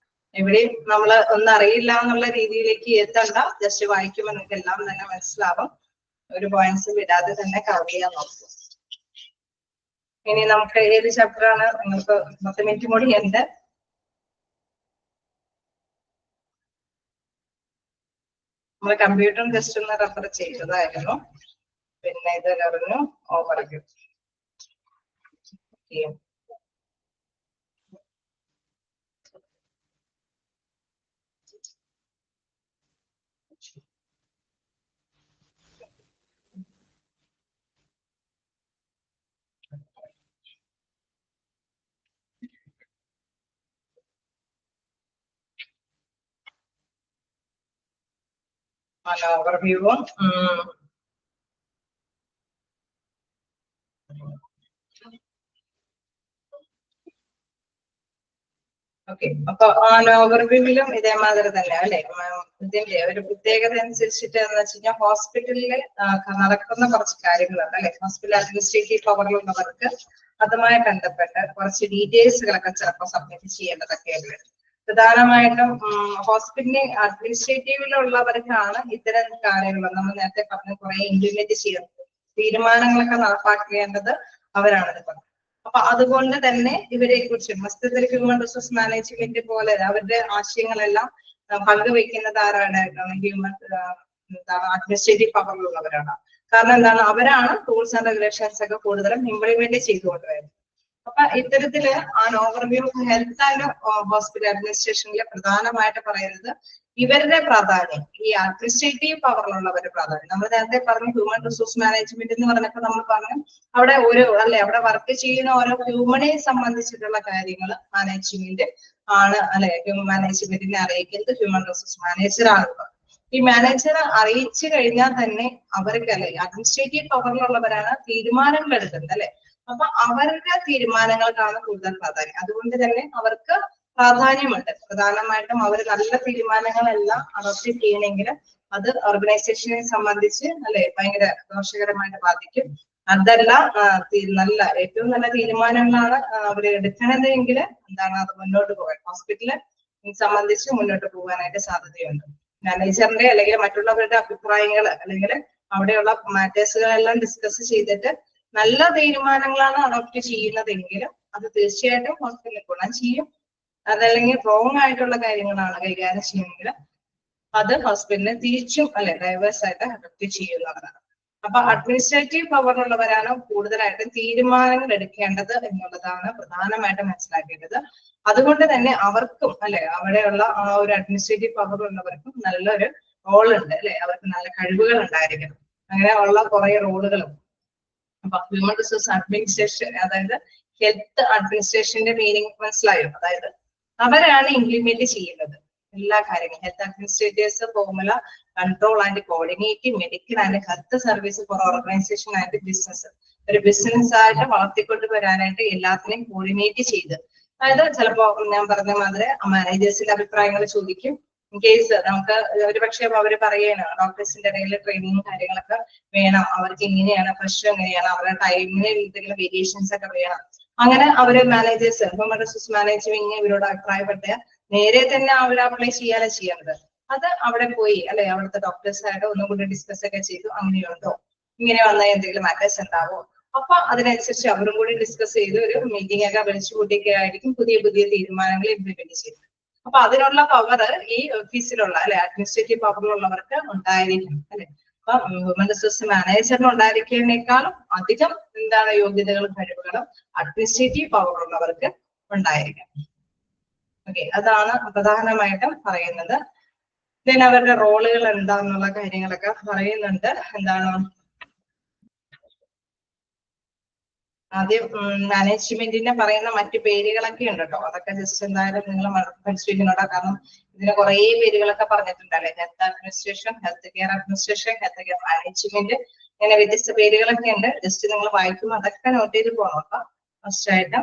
എവിടെയും നമ്മൾ ഒന്നും അറിയില്ല എന്നുള്ള രീതിയിലേക്ക് എത്തണ്ട. ജസ്റ്റ് വായിക്കുമ്പോൾ നിങ്ങൾക്ക് എല്ലാം തന്നെ മനസ്സിലാവും. ഒരു പോയിന്റ്സ് വിടാതെ തന്നെ കവർ ചെയ്യാൻ നോക്കും. ഇനി നമുക്ക് ഏത് ചാപ്റ്റർ ആണ്? നിങ്ങൾക്ക് 10 മിനിറ്റ് കൂടി ഉണ്ട്. നമ്മൾ കമ്പ്യൂട്ടറും ജസ്റ്റ് ഒന്ന് റെഫർ ചെയ്തതായിരുന്നു. പിന്നെ ഇത് പറഞ്ഞു ഓവർവ്യൂ. ഓവർവ്യൂവും ഓക്കെ. അപ്പൊ ഓവർവ്യൂവിലും ഇതേമാതിരി തന്നെ അല്ലെ, ഇതിന്റെ ഒരു പ്രത്യേകത അനുസരിച്ചിട്ട് എന്ന് വെച്ച് കഴിഞ്ഞാൽ ഹോസ്പിറ്റലില് നടക്കുന്ന കുറച്ച് കാര്യങ്ങളുണ്ട് അല്ലെ. ഹോസ്പിറ്റൽ അഡ്മിനിസ്ട്രേറ്റീവ് പവറിലുള്ളവർക്ക് അതുമായി ബന്ധപ്പെട്ട് കുറച്ച് ഡീറ്റെയിൽസുകളൊക്കെ ചിലപ്പോൾ സബ്മിറ്റ് ചെയ്യേണ്ടതൊക്കെ ഉണ്ട്. പ്രധാനമായിട്ടും ഹോസ്പിറ്റലിൽ അഡ്മിനിസ്ട്രേറ്റീവിലുള്ളവർക്കാണ് ഇത്തരം കാര്യങ്ങൾ നമ്മൾ നേരത്തെ പറഞ്ഞ കുറെ ഇംപ്ലിമെന്റ് ചെയ്യുന്നത്, തീരുമാനങ്ങളൊക്കെ നടപ്പാക്കേണ്ടത് അവരാണ്. അപ്പൊ അതുകൊണ്ട് തന്നെ ഇവരെ കുറിച്ച് മൊത്തത്തിൽ ഹ്യൂമൻ റിസോഴ്സ് മാനേജ്മെന്റ് പോലെ അവരുടെ ആശയങ്ങളെല്ലാം പങ്കുവെക്കുന്നത് ആരാണ്? ഹ്യൂമൻ അഡ്മിനിസ്ട്രേറ്റീവ് പവറിലുള്ളവരാണ്. കാരണം എന്താണ്, അവരാണ് റൂൾസ് ആൻഡ് റെഗുലേഷൻസ് ഒക്കെ കൂടുതലും ഇംപ്ലിമെന്റ് ചെയ്തുകൊണ്ടുവരുന്നത്. അപ്പൊ ഇത്തരത്തില് ഓവർവ്യൂ ഹെൽത്ത് ആൻഡ് ഹോസ്പിറ്റൽ അഡ്മിനിസ്ട്രേഷനിൽ പ്രധാനമായിട്ട് പറയുന്നത് ഇവരുടെ പ്രാധാന്യം, ഈ അഡ്മിനിസ്ട്രേറ്റീവ് പവറിലുള്ളവരുടെ പ്രാധാന്യം. നമ്മൾ നേരത്തെ പറഞ്ഞു ഹ്യൂമൻ റിസോഴ്സ് മാനേജ്മെന്റ് എന്ന് പറഞ്ഞപ്പോൾ നമ്മൾ പറഞ്ഞു അവിടെ അവിടെ വർക്ക് ചെയ്യുന്ന ഓരോ ഹ്യൂമനെ സംബന്ധിച്ചിട്ടുള്ള കാര്യങ്ങൾ മാനേജ്മെന്റ് ആണ് അല്ലെ, ഹ്യൂമൻ മാനേജ്മെന്റിനെ അറിയിക്കുന്നത് ഹ്യൂമൻ റിസോഴ്സ് മാനേജർ ആണ്. ഈ മാനേജർ അറിയിച്ചു കഴിഞ്ഞാൽ തന്നെ അവർക്ക് അല്ലെ അഡ്മിനിസ്ട്രേറ്റീവ് പവറിലുള്ളവരാണ് തീരുമാനങ്ങൾ എടുക്കുന്നത് അല്ലെ. അപ്പൊ അവരുടെ തീരുമാനങ്ങൾക്കാണ് കൂടുതൽ പ്രാധാന്യം. അതുകൊണ്ട് തന്നെ അവർക്ക് പ്രാധാന്യമുണ്ട്. പ്രധാനമായിട്ടും അവർ നല്ല തീരുമാനങ്ങളെല്ലാം അഡോപ്റ്റ് ചെയ്യണമെങ്കിൽ അത് ഓർഗനൈസേഷനെ സംബന്ധിച്ച് അല്ലെ ഭയങ്കര ദോഷകരമായിട്ട് ബാധിക്കും. അതല്ല നല്ല ഏറ്റവും നല്ല തീരുമാനങ്ങളാണ് അവർ എടുക്കണതെങ്കിൽ എന്താണ് അത് മുന്നോട്ട് പോകാൻ ഹോസ്പിറ്റലിനെ സംബന്ധിച്ച് മുന്നോട്ട് പോകാനായിട്ട് സാധ്യതയുണ്ട്. മാനേജറിന്റെ അല്ലെങ്കിൽ മറ്റുള്ളവരുടെ അഭിപ്രായങ്ങൾ അല്ലെങ്കിൽ അവിടെയുള്ള മാറ്റേഴ്സുകളെല്ലാം ഡിസ്കസ് ചെയ്തിട്ട് നല്ല തീരുമാനങ്ങളാണ് അഡോപ്റ്റ് ചെയ്യുന്നതെങ്കിൽ അത് തീർച്ചയായിട്ടും ഹോസ്പിറ്റലിൽ ഗുണം ചെയ്യും. അതല്ലെങ്കിൽ റോങ് ആയിട്ടുള്ള കാര്യങ്ങളാണ് കൈകാര്യം ചെയ്യുമെങ്കിൽ അത് ഹോസ്പിറ്റലിനെ തിരിച്ചും അല്ലെ ഡൈവേഴ്സ് ആയിട്ട് അഡോപ്റ്റ് ചെയ്യുന്നതാണ്. അപ്പൊ അഡ്മിനിസ്ട്രേറ്റീവ് പവറുള്ളവരാണ് കൂടുതലായിട്ടും തീരുമാനങ്ങൾ എടുക്കേണ്ടത് എന്നുള്ളതാണ് പ്രധാനമായിട്ടും മനസ്സിലാക്കേണ്ടത്. അതുകൊണ്ട് തന്നെ അവർക്കും അല്ലെ അവിടെയുള്ള ആ ഒരു അഡ്മിനിസ്ട്രേറ്റീവ് പവറുള്ളവർക്കും നല്ലൊരു റോൾ ഉണ്ട് അല്ലെ, അവർക്ക് നല്ല കഴിവുകൾ ഉണ്ടായിരിക്കണം. അങ്ങനെ ഉള്ള കുറെ റോളുകളും. അപ്പൊ ഹ്യൂമൻ റിസോഴ്സ് അഡ്മിനിസ്ട്രേഷൻ അതായത് ഹെൽത്ത് അഡ്മിനിസ്ട്രേഷന്റെ മീനിങ് മനസ്സിലായോ? അതായത് അവരാണ് ഇംപ്ലിമെന്റ് ചെയ്യുന്നത് എല്ലാ കാര്യങ്ങളും. Health administrators formula control and coordinate medical and health service for organisation and business. ഒരു ബിസിനസ് ആയിട്ട് വളർത്തിക്കൊണ്ട് വരാനായിട്ട് എല്ലാത്തിനെയും കോർഡിനേറ്റ് ചെയ്ത്, അതായത് ചിലപ്പോ ഞാൻ പറഞ്ഞ മാതിരി മാനേജേഴ്സിന്റെ അഭിപ്രായങ്ങൾ ചോദിക്കും. ഇൻ കേസ് നമുക്ക് ഒരു പക്ഷേ അവര് പറയാണ് ഡോക്ടേഴ്സിന്റെ ഇടയിൽ ട്രെയിനിങ് കാര്യങ്ങളൊക്കെ വേണം, അവർക്ക് ഇങ്ങനെയാണ് പ്രശ്നം എങ്ങനെയാണ്, അവരുടെ ടൈമിന് എന്തെങ്കിലും വേരിയേഷൻസ് ഒക്കെ വേണം. അങ്ങനെ അവര് മാനേജേഴ്സ് ഹ്യൂമൻ റിസോഴ്സ് മാനേജ്മെന്റ് ഇവരോട് അഭിപ്രായപ്പെട്ട നേരെ തന്നെ അവർ അപ്ലൈ ചെയ്യാതെ ചെയ്യേണ്ടത്. അത് അവിടെ പോയി അല്ലെ അവിടുത്തെ ഡോക്ടേഴ്സായിട്ട് ഒന്നും കൂടി ഡിസ്കസ് ഒക്കെ ചെയ്തു, അങ്ങനെയുണ്ടോ, ഇങ്ങനെ വന്നാൽ എന്തെങ്കിലും മാറ്റേഴ്സ് ഉണ്ടാവോ, അപ്പൊ അതിനനുസരിച്ച് അവരും കൂടി ഡിസ്കസ് ചെയ്ത് ഒരു മീറ്റിംഗ് ഒക്കെ വിളിച്ചു കൂട്ടിയൊക്കെ ആയിരിക്കും പുതിയ പുതിയ തീരുമാനങ്ങൾ ഇംപ്ലിമെന്റ് ചെയ്യുന്നത്. അപ്പൊ അതിനുള്ള പവർ ഈ ഓഫീസിലുള്ള അല്ലെ അഡ്മിനിസ്ട്രേറ്റീവ് പവറിലുള്ളവർക്ക് ഉണ്ടായിരിക്കും അല്ലെ. അപ്പൊ ഹ്യൂമൻ റിസോഴ്സ് മാനേജറിന് ഉണ്ടായിരിക്കുന്നതിനേക്കാളും അധികം എന്താണ് യോഗ്യതകളും കഴിവുകളും അഡ്മിനിസ്ട്രേറ്റീവ് പവറുള്ളവർക്ക് ഉണ്ടായിരിക്കും. ഓക്കെ, അതാണ് പ്രധാനമായിട്ടും പറയുന്നത്. പിന്നെ അവരുടെ റോളുകൾ എന്താന്നുള്ള കാര്യങ്ങളൊക്കെ പറയുന്നുണ്ട്. എന്താണ് ആദ്യം മാനേജ്മെന്റിനെ പറയുന്ന മറ്റു പേരുകളൊക്കെ ഉണ്ട് കേട്ടോ, അതൊക്കെ ജസ്റ്റ് എന്തായാലും നിങ്ങൾ പഠിച്ചിരിക്കുന്നുണ്ടോ? കാരണം ഇതിന് കുറെ പേരുകളൊക്കെ പറഞ്ഞിട്ടുണ്ടല്ലേ, health administration, health care administration, health care management, ഇങ്ങനെ വ്യത്യസ്ത പേരുകളൊക്കെ ഉണ്ട്. ജസ്റ്റ് നിങ്ങൾ വായിക്കുമ്പോൾ അതൊക്കെ നോട്ട് ചെയ്ത് പോകണം കേട്ടോ ഫസ്റ്റ് ആയിട്ട്.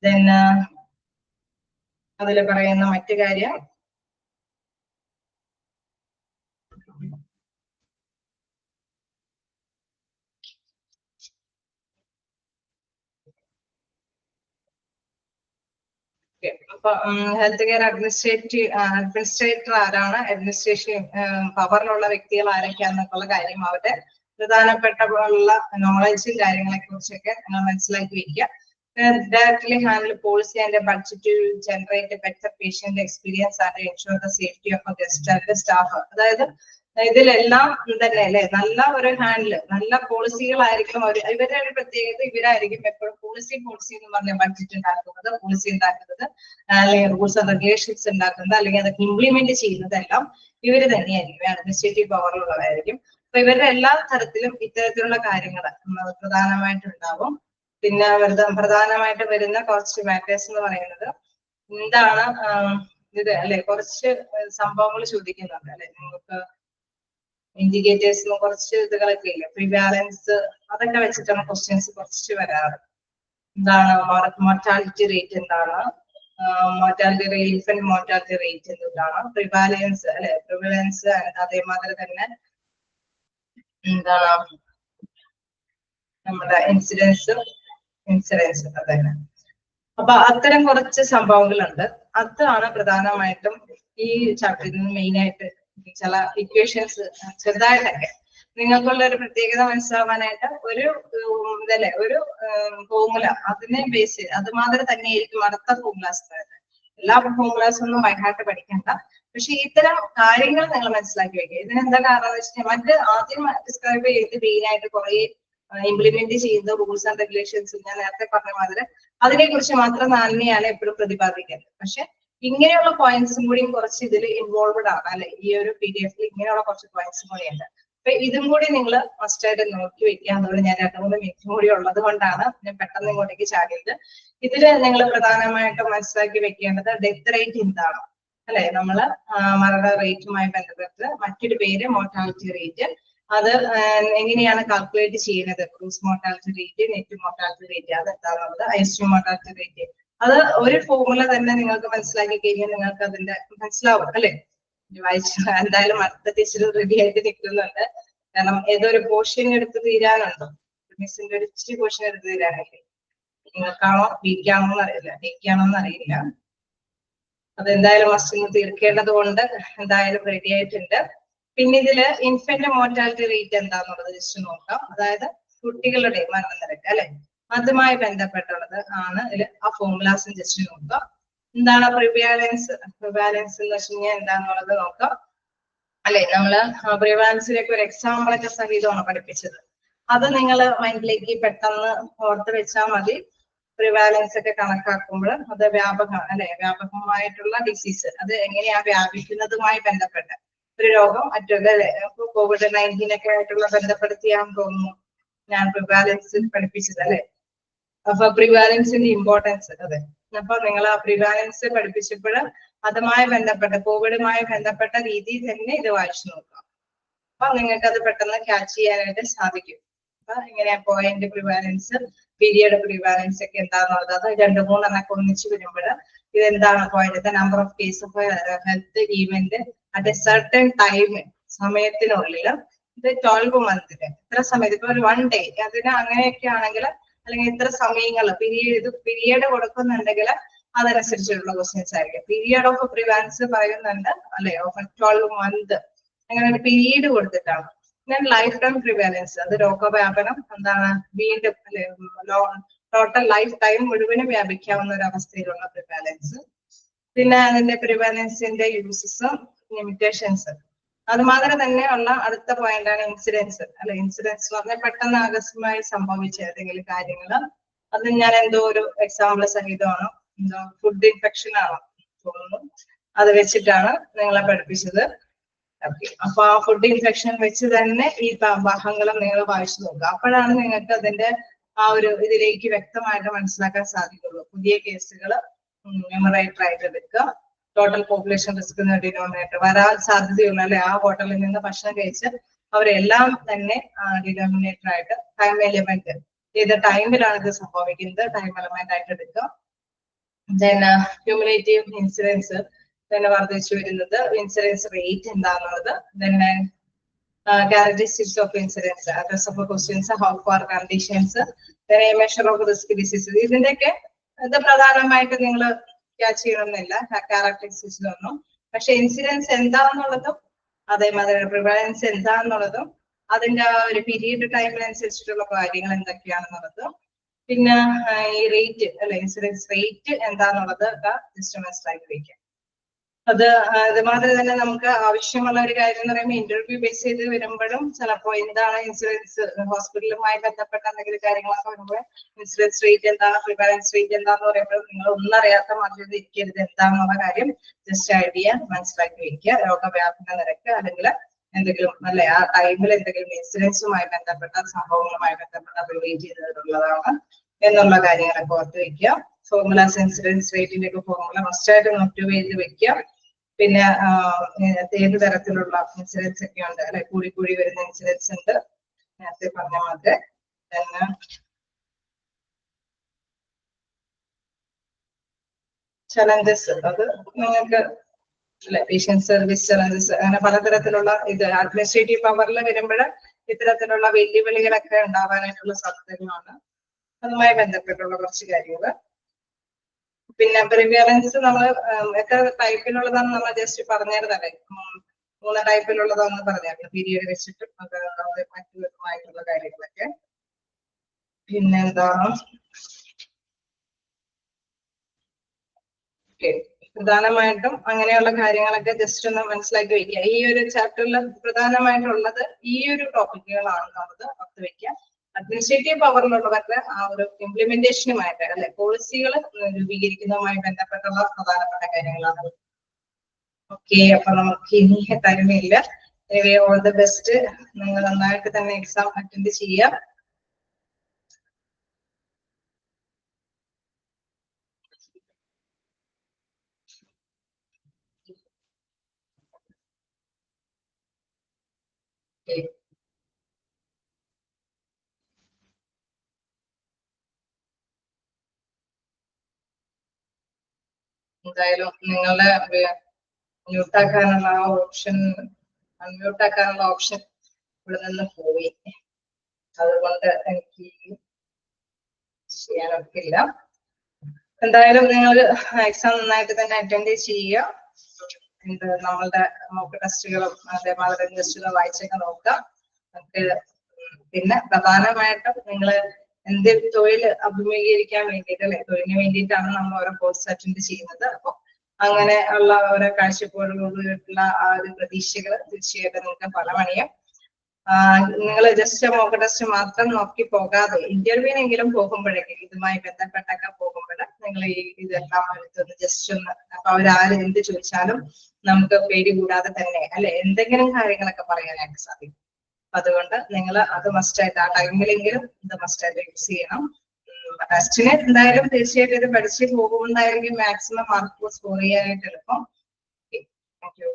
ദെൻ അതിൽ പറയുന്ന മറ്റു കാര്യം അപ്പൊ ഹെൽത്ത് കെയർ അഡ്മിനിസ്ട്രേറ്റർ ആരാണ്, അഡ്മിനിസ്ട്രേഷൻ പവറിലുള്ള വ്യക്തികൾ ആരൊക്കെയാണെന്നൊക്കെയുള്ള കാര്യം അവരുടെ പ്രധാനപ്പെട്ട നോളജും കാര്യങ്ങളെ കുറിച്ചൊക്കെ നിങ്ങൾ മനസ്സിലാക്കി വെക്കുക. Directly handle policy and budget to generate a better patient experience and ensure the safety of the guest and the staff. അതായത് ഇതിലെല്ലാം തന്നെ അല്ലെ നല്ല ഒരു ഹാൻഡില്, നല്ല പോളിസികളായിരിക്കും ഇവരുടെ ഒരു പ്രത്യേകത. ഇവരായിരിക്കും എപ്പോഴും പോളിസി എന്ന് പറഞ്ഞ ബഡ്ജറ്റ് ഉണ്ടാക്കുന്നത്, പോളിസി ഉണ്ടാക്കുന്നത്, അല്ലെങ്കിൽ റൂൾസ് ആൻഡ് റെഗുലേഷൻസ് ഉണ്ടാക്കുന്നത്, അല്ലെങ്കിൽ അതൊക്കെ ഇംപ്ലിമെന്റ് ചെയ്യുന്നതെല്ലാം ഇവര് തന്നെയായിരിക്കും, അഡ്മിനിസ്ട്രേറ്റീവ് പവറുള്ളതായിരിക്കും. അപ്പൊ ഇവരുടെ എല്ലാ തരത്തിലും ഇത്തരത്തിലുള്ള കാര്യങ്ങൾ പ്രധാനമായിട്ടുണ്ടാവും. പിന്നെ പ്രധാനമായിട്ട് വരുന്ന കുറച്ച് മാറ്റേഴ്സ് എന്ന് പറയുന്നത് എന്താണ് ഇത് അല്ലെ, കുറച്ച് സംഭവങ്ങൾ ചോദിക്കുന്നുണ്ട് അല്ലെ നിങ്ങൾക്ക്. ഇൻഡിക്കേറ്റേഴ്സിനും കുറച്ച് ഇതുകളൊക്കെ ഇല്ല, പ്രിവാലൻസ്, അതൊക്കെ വെച്ചിട്ടാണ് ക്വസ്റ്റ്യൻസ് കുറച്ച് വരാറ്. എന്താണ് മോർട്ടാലിറ്റി റേറ്റ്, എന്താണ് mortality rate, infant mortality rate എന്താണ്, പ്രിവാലൻസ് അല്ലെ, പ്രിവലൻസ്, അതേമാതിരി തന്നെ എന്താണ് നമ്മുടെ ഇൻസിഡൻസ് അതന്നെ. അപ്പൊ അത്തരം കുറച്ച് സംഭവങ്ങളുണ്ട്. അതാണ് പ്രധാനമായിട്ടും ഈ ചാപ്റ്ററിൽ മെയിൻ ആയിട്ട് ചില ഇക്വേഷൻസ് ചെറുതായിട്ടൊക്കെ നിങ്ങൾക്കുള്ള ഒരു പ്രത്യേകത മനസ്സിലാവാനായിട്ട് ഒരു ഇതല്ലേ, ഒരു ഫോർമുല, അതിനെ ബേസ് ചെയ്ത് അത് മാത്രം തന്നെയായിരിക്കും അടുത്ത ഫോർമുലാസ്. എല്ലാ ഫോർമുലാസ് ഒന്നും ബൈഹാർട്ട് പഠിക്കണ്ട, പക്ഷെ ഇത്തരം കാര്യങ്ങൾ നിങ്ങൾ മനസ്സിലാക്കി വെക്കുക. ഇതിനെന്താ കാരണം എന്ന് വെച്ചാൽ മറ്റ് ആദ്യം ഡിസ്ക്രൈബ് ചെയ്ത് മെയിൻ ആയിട്ട് കുറെ ഇംപ്ലിമെന്റ് ചെയ്യുന്ന റൂൾസ് ആൻഡ് റെഗുലേഷൻസ് ഞാൻ നേരത്തെ പറഞ്ഞ മാതിരി അതിനെ കുറിച്ച് മാത്രം തന്നെയാണ് എപ്പോഴും പ്രതിപാദിക്കുന്നത്. പക്ഷെ ഇങ്ങനെയുള്ള പോയിന്റ്സും കൂടിയും കുറച്ച് ഇതിൽ ഇൻവോൾവഡ് ആണ് അല്ലെ, ഈ ഒരു PDF ഇങ്ങനെയുള്ള കുറച്ച് പോയിന്റ്സും കൂടി ഉണ്ട്. അപ്പൊ ഇതും കൂടി നിങ്ങൾ മസ്റ്റായിട്ട് നോക്കി വെക്കുക. അതുകൊണ്ട് ഞാൻ 2-3 മിനിറ്റും കൂടി ഉള്ളത് കൊണ്ടാണ് ഞാൻ പെട്ടെന്ന് ഇങ്ങോട്ടേക്ക് ചാടിയത്. ഇതില് നിങ്ങൾ പ്രധാനമായിട്ടും മനസ്സിലാക്കി വെക്കേണ്ടത് ഡെത്ത് റേറ്റ് എന്താണ് അല്ലെ, നമ്മള് മരണ റേറ്റുമായി ബന്ധപ്പെട്ട് മറ്റൊരു പേര് മോർട്ടാലിറ്റി റേറ്റ്. അത് എങ്ങനെയാണ് കാൽക്കുലേറ്റ് ചെയ്യുന്നത്, crude mortality rate, net mortality rate, അത് എന്താണുള്ളത്, ഐസിയു മോർട്ടാലിറ്റി റേറ്റ്, അത് ഒരു ഫോർമുല തന്നെ നിങ്ങൾക്ക് മനസ്സിലാക്കി കഴിഞ്ഞാൽ നിങ്ങൾക്ക് അതിന്റെ മനസ്സിലാവും അല്ലെ. വായിച്ചു എന്തായാലും അടുത്ത ടീച്ചർ റെഡി ആയിട്ട് നിൽക്കുന്നുണ്ട്. കാരണം ഏതൊരു പോർഷൻ എടുത്ത് തീരാനുണ്ടോ, മിസ്സിന്റെ ഒരു ഇച്ചിരി പോർഷൻ എടുത്ത് തീരാനല്ലേ. നിങ്ങൾക്കാണോ ഡിക്കാണോ എന്നറിയില്ല, ഡിക്കാണോന്ന് അറിയില്ല. അതെന്തായാലും മസ്റ്റ് തീർക്കേണ്ടത് കൊണ്ട് എന്തായാലും റെഡി ആയിട്ടുണ്ട്. പിന്നെ ഇതില് ഇൻഫന്റ് മോർട്ടാലിറ്റി റേറ്റ് എന്താന്നുള്ളത് ജസ്റ്റ് നോക്കാം. അതായത് കുട്ടികളുടെ മരണനിരക്ക് അല്ലെ, അതുമായി ബന്ധപ്പെട്ടുള്ളത് ആണ് ഇതിൽ. ആ ഫോർമുലാസും ജസ്റ്റ് നോക്കാം. എന്താണ് പ്രിവാലൻസ് എന്ന് വെച്ച് കഴിഞ്ഞാൽ എന്താന്നുള്ളത് നോക്കാം അല്ലെ. നമ്മള് പ്രിവാലൻസിലേക്ക് ഒരു എക്സാമ്പിൾ ഒക്കെ സഹിതമാണ് പഠിപ്പിച്ചത്. അത് നിങ്ങൾ മൈൻഡിലേക്ക് പെട്ടെന്ന് ഓർത്ത് വെച്ചാൽ മതി. പ്രിവാലൻസ് ഒക്കെ കണക്കാക്കുമ്പോൾ അത് വ്യാപകമാണ് അല്ലെ, വ്യാപകമായിട്ടുള്ള ഡിസീസ് അത് എങ്ങനെയാ വ്യാപിക്കുന്നതുമായി ബന്ധപ്പെട്ട് ഒരു രോഗം മറ്റൊരു അല്ലെ. COVID-19 ഒക്കെ ആയിട്ടുള്ള ബന്ധപ്പെടുത്തിയാന്ന് തോന്നുന്നു ഞാൻ പ്രിവാലൻസ് പഠിപ്പിച്ചത് അല്ലെ. അപ്പൊ പ്രിവാലൻസിന്റെ ഇമ്പോർട്ടൻസ് അതെ. അപ്പൊ നിങ്ങൾ ആ പ്രിവാലൻസ് പഠിപ്പിച്ചപ്പോൾ അതുമായി ബന്ധപ്പെട്ട കോവിഡുമായി ബന്ധപ്പെട്ട രീതിയിൽ തന്നെ ഇത് വായിച്ചു നോക്കാം. അപ്പൊ നിങ്ങൾക്ക് അത് പെട്ടെന്ന് ക്യാച്ച് ചെയ്യാനായിട്ട് സാധിക്കും. അപ്പൊ ഇങ്ങനെ പോയിന്റ് പ്രിവാലൻസ്, പീരിയഡ് പ്രിവാലൻസ് ഒക്കെ എന്താണെന്നുള്ളത് അത് 2-3 എണ്ണൊക്കെ ഒന്നിച്ച് വരുമ്പോൾ ഇതെന്താണ് point, number of case of health event at A certain time, സമയത്തിനുള്ളിൽ ഇത് 12 മന്തിന് ഇത്ര സമയത്ത് ഇപ്പൊ ഒരു 1 ഡേ അതിന് അങ്ങനെയൊക്കെ ആണെങ്കിൽ അല്ലെങ്കിൽ ഇത്ര സമയങ്ങൾ പീരിയഡ് കൊടുക്കുന്നുണ്ടെങ്കിൽ അതനുസരിച്ചുള്ള ക്വസ്റ്റ്യൻസ് ആയിരിക്കും. പീരിയഡ് ഓഫ് പ്രിവാലൻസ് പറയുന്നുണ്ട് അല്ലെ, ഓഫ് 12 മന്ത് അങ്ങനെ ഒരു പീരീഡ് കൊടുത്തിട്ടാണ്. ഞാൻ ലൈഫ് ടൈം പ്രിവാലൻസ്, അത് രോഗവ്യാപനം എന്താണ് വീണ്ടും അല്ലെ, ടോട്ടൽ ലൈഫ് ടൈം മുഴുവനും വ്യാപിക്കാവുന്ന ഒരു അവസ്ഥയിലുള്ള പ്രിവാലൻസ്. പിന്നെ അതിന്റെ പ്രിവാലൻസിന്റെ യൂസസും ലിമിറ്റേഷൻസ്. അതുമാതിരി തന്നെയുള്ള അടുത്ത പോയിന്റ് ആണ് ഇൻസിഡൻസ് അല്ലെ. ഇൻസിഡൻസ് പറഞ്ഞാൽ പെട്ടെന്ന് ആകസ്മികമായി സംഭവിച്ച ഏതെങ്കിലും കാര്യങ്ങള്. അത് ഞാൻ എന്തോ ഒരു എക്സാമ്പിൾ സഹിതമാണ്, എന്തോ ഫുഡ് ഇൻഫെക്ഷൻ ആണോ തോന്നുന്നു, അത് വെച്ചിട്ടാണ് നിങ്ങളെ പഠിപ്പിച്ചത്. അപ്പൊ ആ ഫുഡ് ഇൻഫെക്ഷൻ വെച്ച് തന്നെ ഈ ഭാഗങ്ങളും നിങ്ങൾ വായിച്ചു നോക്കുക. അപ്പോഴാണ് നിങ്ങൾക്ക് അതിന്റെ ആ ഒരു ഇതിലേക്ക് വ്യക്തമായിട്ട് മനസ്സിലാക്കാൻ സാധിക്കുള്ളൂ. പുതിയ കേസുകൾ ന്യൂമറേറ്റർ ആയിട്ട് എടുക്കുക, ടോട്ടൽ പോപ്പുലേഷൻ റിസ്ക് ഡിനോമിനേറ്റർ വരാൻ സാധ്യതയുള്ള അല്ലെ, ആ ഹോട്ടലിൽ നിന്ന് ഭക്ഷണം കഴിച്ച് അവരെല്ലാം തന്നെ ഡിനോമിനേറ്റർ ആയിട്ട് ടൈം എലിമെന്റ്, ഏത് ടൈമിലാണ് ഇത് സംഭവിക്കുന്നത് ടൈം എലിമെന്റ് ആയിട്ട് എടുക്കുക. ദെൻ ക്യുമുലേറ്റീവ് ഇൻസിഡൻസ് തന്നെ വർദ്ധിച്ചു വരുന്നത്, ഇൻസിഡൻസ് റേറ്റ് എന്താണെന്നുള്ളത്, then characteristics of incidents, address of questions, how far conditions, then a measure of risk diseases. ഇതിന്റെയൊക്കെ ഇത് പ്രധാനമായിട്ട് നിങ്ങൾ ക്യാച്ച് ചെയ്യണമെന്നില്ല ക്യാരക്ടറിസ്റ്റിക്സ് ഒന്നും. പക്ഷെ ഇൻസിഡൻസ് എന്താണെന്നുള്ളതും അതേമാതിരി പ്രിവാലൻസ് എന്താണെന്നുള്ളതും അതിന്റെ ആ ഒരു പീരീഡ് ടൈമിനനുസരിച്ചിട്ടുള്ള കാര്യങ്ങൾ എന്തൊക്കെയാണെന്നുള്ളതും പിന്നെ ഈ റേറ്റ് അല്ലെ, ഇൻസിഡൻസ് റേറ്റ് എന്താണെന്നുള്ളത് ജസ്റ്റ് മനസ്സിലാക്കി വയ്ക്കാം. അത് അതുമാതിരി തന്നെ നമുക്ക് ആവശ്യമുള്ള ഒരു കാര്യം എന്ന് പറയുമ്പോൾ ഇന്റർവ്യൂ ബേസ് ചെയ്ത് വരുമ്പോഴും ചിലപ്പോൾ എന്താണ് ഇൻഷുറൻസ് ഹോസ്പിറ്റലുമായി ബന്ധപ്പെട്ട എന്തെങ്കിലും കാര്യങ്ങളൊക്കെ വരുമ്പോൾ ഇൻഷുറൻസ് റേറ്റ് എന്താണ്, പ്രിവാലൻസ് റേറ്റ് എന്താന്ന് പറയുമ്പോൾ നിങ്ങൾ ഒന്നും അറിയാത്ത മാതിരി ഇരിക്കരുത്. എന്താണെന്നുള്ള കാര്യം ജസ്റ്റ് ഐഡിയ മനസ്സിലാക്കി വെക്കുക. രോഗവ്യാപന നിരക്ക് അല്ലെങ്കിൽ എന്തെങ്കിലും അല്ലെ ആ ടൈമിൽ എന്തെങ്കിലും ഇൻഷുറൻസുമായി ബന്ധപ്പെട്ട സംഭവങ്ങളുമായി ബന്ധപ്പെട്ട റിലേറ്റ് ചെയ്തിട്ടുള്ളതാണ് എന്നുള്ള കാര്യങ്ങളൊക്കെ ഓർത്ത് വെക്കുക. ഫോർമുലാസ് ഇൻസിഡൻസ് റേറ്റിന്റെ ഒക്കെ ഫോർമുല മസ്റ്റായിട്ട് നോട്ട് ചെയ്ത് വെക്കുക. പിന്നെ ഏത് തരത്തിലുള്ള ഇൻസിഡൻസ് ഒക്കെ ഉണ്ട് അല്ലെ, കൂടി കൂടി വരുന്ന ഇൻസിഡൻസ് ഉണ്ട് നേരത്തെ പറഞ്ഞ മാതിരി. പിന്നെ ചലഞ്ചസ്, അത് നിങ്ങൾക്ക് അല്ലെ, പേഷ്യന്റ് സർവീസ് ചലഞ്ചസ്, അങ്ങനെ പലതരത്തിലുള്ള ഇത് അഡ്മിനിസ്ട്രേറ്റീവ് പവറിൽ വരുമ്പോൾ ഇത്തരത്തിലുള്ള വെല്ലുവിളികളൊക്കെ ഉണ്ടാവാനായിട്ടുള്ള സാധ്യതകളാണ്. അതുമായി ബന്ധപ്പെട്ടുള്ള കുറച്ച് കാര്യങ്ങൾ. പിന്നെ പ്രിവിയറൻസ് നമ്മൾ എത്ര ടൈപ്പിലുള്ളതാന്ന് നമ്മൾ ജസ്റ്റ് പറഞ്ഞിരുന്നല്ലേ, 3 ടൈപ്പിലുള്ളതാന്ന് പറഞ്ഞായിരുന്നു, പീരിയഡ് വെച്ചിട്ടും മറ്റുമായിട്ടുള്ള കാര്യങ്ങളൊക്കെ. പിന്നെന്താ, പ്രധാനമായിട്ടും അങ്ങനെയുള്ള കാര്യങ്ങളൊക്കെ ജസ്റ്റ് ഒന്ന് മനസ്സിലാക്കി വെക്കുക. ഈ ഒരു ചാപ്റ്ററിൽ പ്രധാനമായിട്ടുള്ളത് ഈ ഒരു ടോപ്പിക്കുകളാണ് നമ്മൾ ഓർത്ത് വെക്കുക. അഡ്മിനിസ്ട്രേറ്റീവ് പവറിലുള്ളവരുടെ ആ ഒരു ഇംപ്ലിമെന്റേഷനുമായിട്ട് അല്ലെ, പോളിസികൾ രൂപീകരിക്കുന്നതുമായി ബന്ധപ്പെട്ടുള്ള പ്രധാനപ്പെട്ട കാര്യങ്ങളാണ്. ഓക്കെ, അപ്പൊ നമുക്ക് ഇനി ടൈമില്ല. All the best. നിങ്ങൾ നന്നായിട്ട് തന്നെ എക്സാം അറ്റൻഡ് ചെയ്യാം. എന്തായാലും നിങ്ങളുടെ മ്യൂട്ടാക്കാനുള്ള ആ ഓപ്ഷൻ, അൺമ്യൂട്ടാക്കാനുള്ള ഓപ്ഷൻ ഇവിടെ നിന്ന് പോയി, അതുകൊണ്ട് എനിക്ക് ചെയ്യാനൊക്കില്ല. എന്തായാലും നിങ്ങൾ എക്സാം നന്നായിട്ട് തന്നെ അറ്റൻഡ് ചെയ്യുക. നമ്മളുടെ മോക്ക് ടെസ്റ്റുകളും അതേമാതിരി ടെസ്റ്റുകളും വായിച്ചൊക്കെ നോക്കുക. നമുക്ക് പിന്നെ പ്രധാനമായിട്ടും നിങ്ങൾ എന്ത് തൊഴിൽ അഭിമുഖീകരിക്കാൻ വേണ്ടിയിട്ട് അല്ലെ, തൊഴിലിന് വേണ്ടിയിട്ടാണ് നമ്മൾ ഓരോ കോഴ്സ് അറ്റൻഡ് ചെയ്യുന്നത്. അപ്പൊ അങ്ങനെ ഉള്ള ഓരോ കാഴ്ചപ്പാടുകളുള്ള ആ ഒരു പ്രതീക്ഷകൾ തീർച്ചയായിട്ടും നിങ്ങൾക്ക് ഫലമണിയും. നിങ്ങൾ ജസ്റ്റ് മോക്ക് ടെസ്റ്റ് മാത്രം നോക്കി പോകാതെ ഇന്റർവ്യൂവിനെങ്കിലും പോകുമ്പോഴേക്കും ഇതുമായി ബന്ധപ്പെട്ടൊക്കെ പോകുമ്പോൾ നിങ്ങൾ ഇതെല്ലാം എടുത്തൊന്ന് ജസ്റ്റ് ഒന്ന്, അപ്പൊ അവരാര് എന്ത് ചോദിച്ചാലും നമുക്ക് പേടി കൂടാതെ തന്നെ അല്ലെ എന്തെങ്കിലും കാര്യങ്ങളൊക്കെ പറയാനായിട്ട് സാധിക്കും. അതുകൊണ്ട് നിങ്ങൾ അത് മസ്റ്റായിട്ട് ആ ടൈമിലെങ്കിലും ഇത് മസ്റ്റായിട്ട് യൂസ് ചെയ്യണം. ടെസ്റ്റിന് എന്തായാലും തീർച്ചയായിട്ടും ഇത് പഠിച്ച് പോകുമ്പോഴായിരിക്കും മാക്സിമം മാർക്ക് സ്കോർ ചെയ്യാനായിട്ട് എളുപ്പം. Thank you.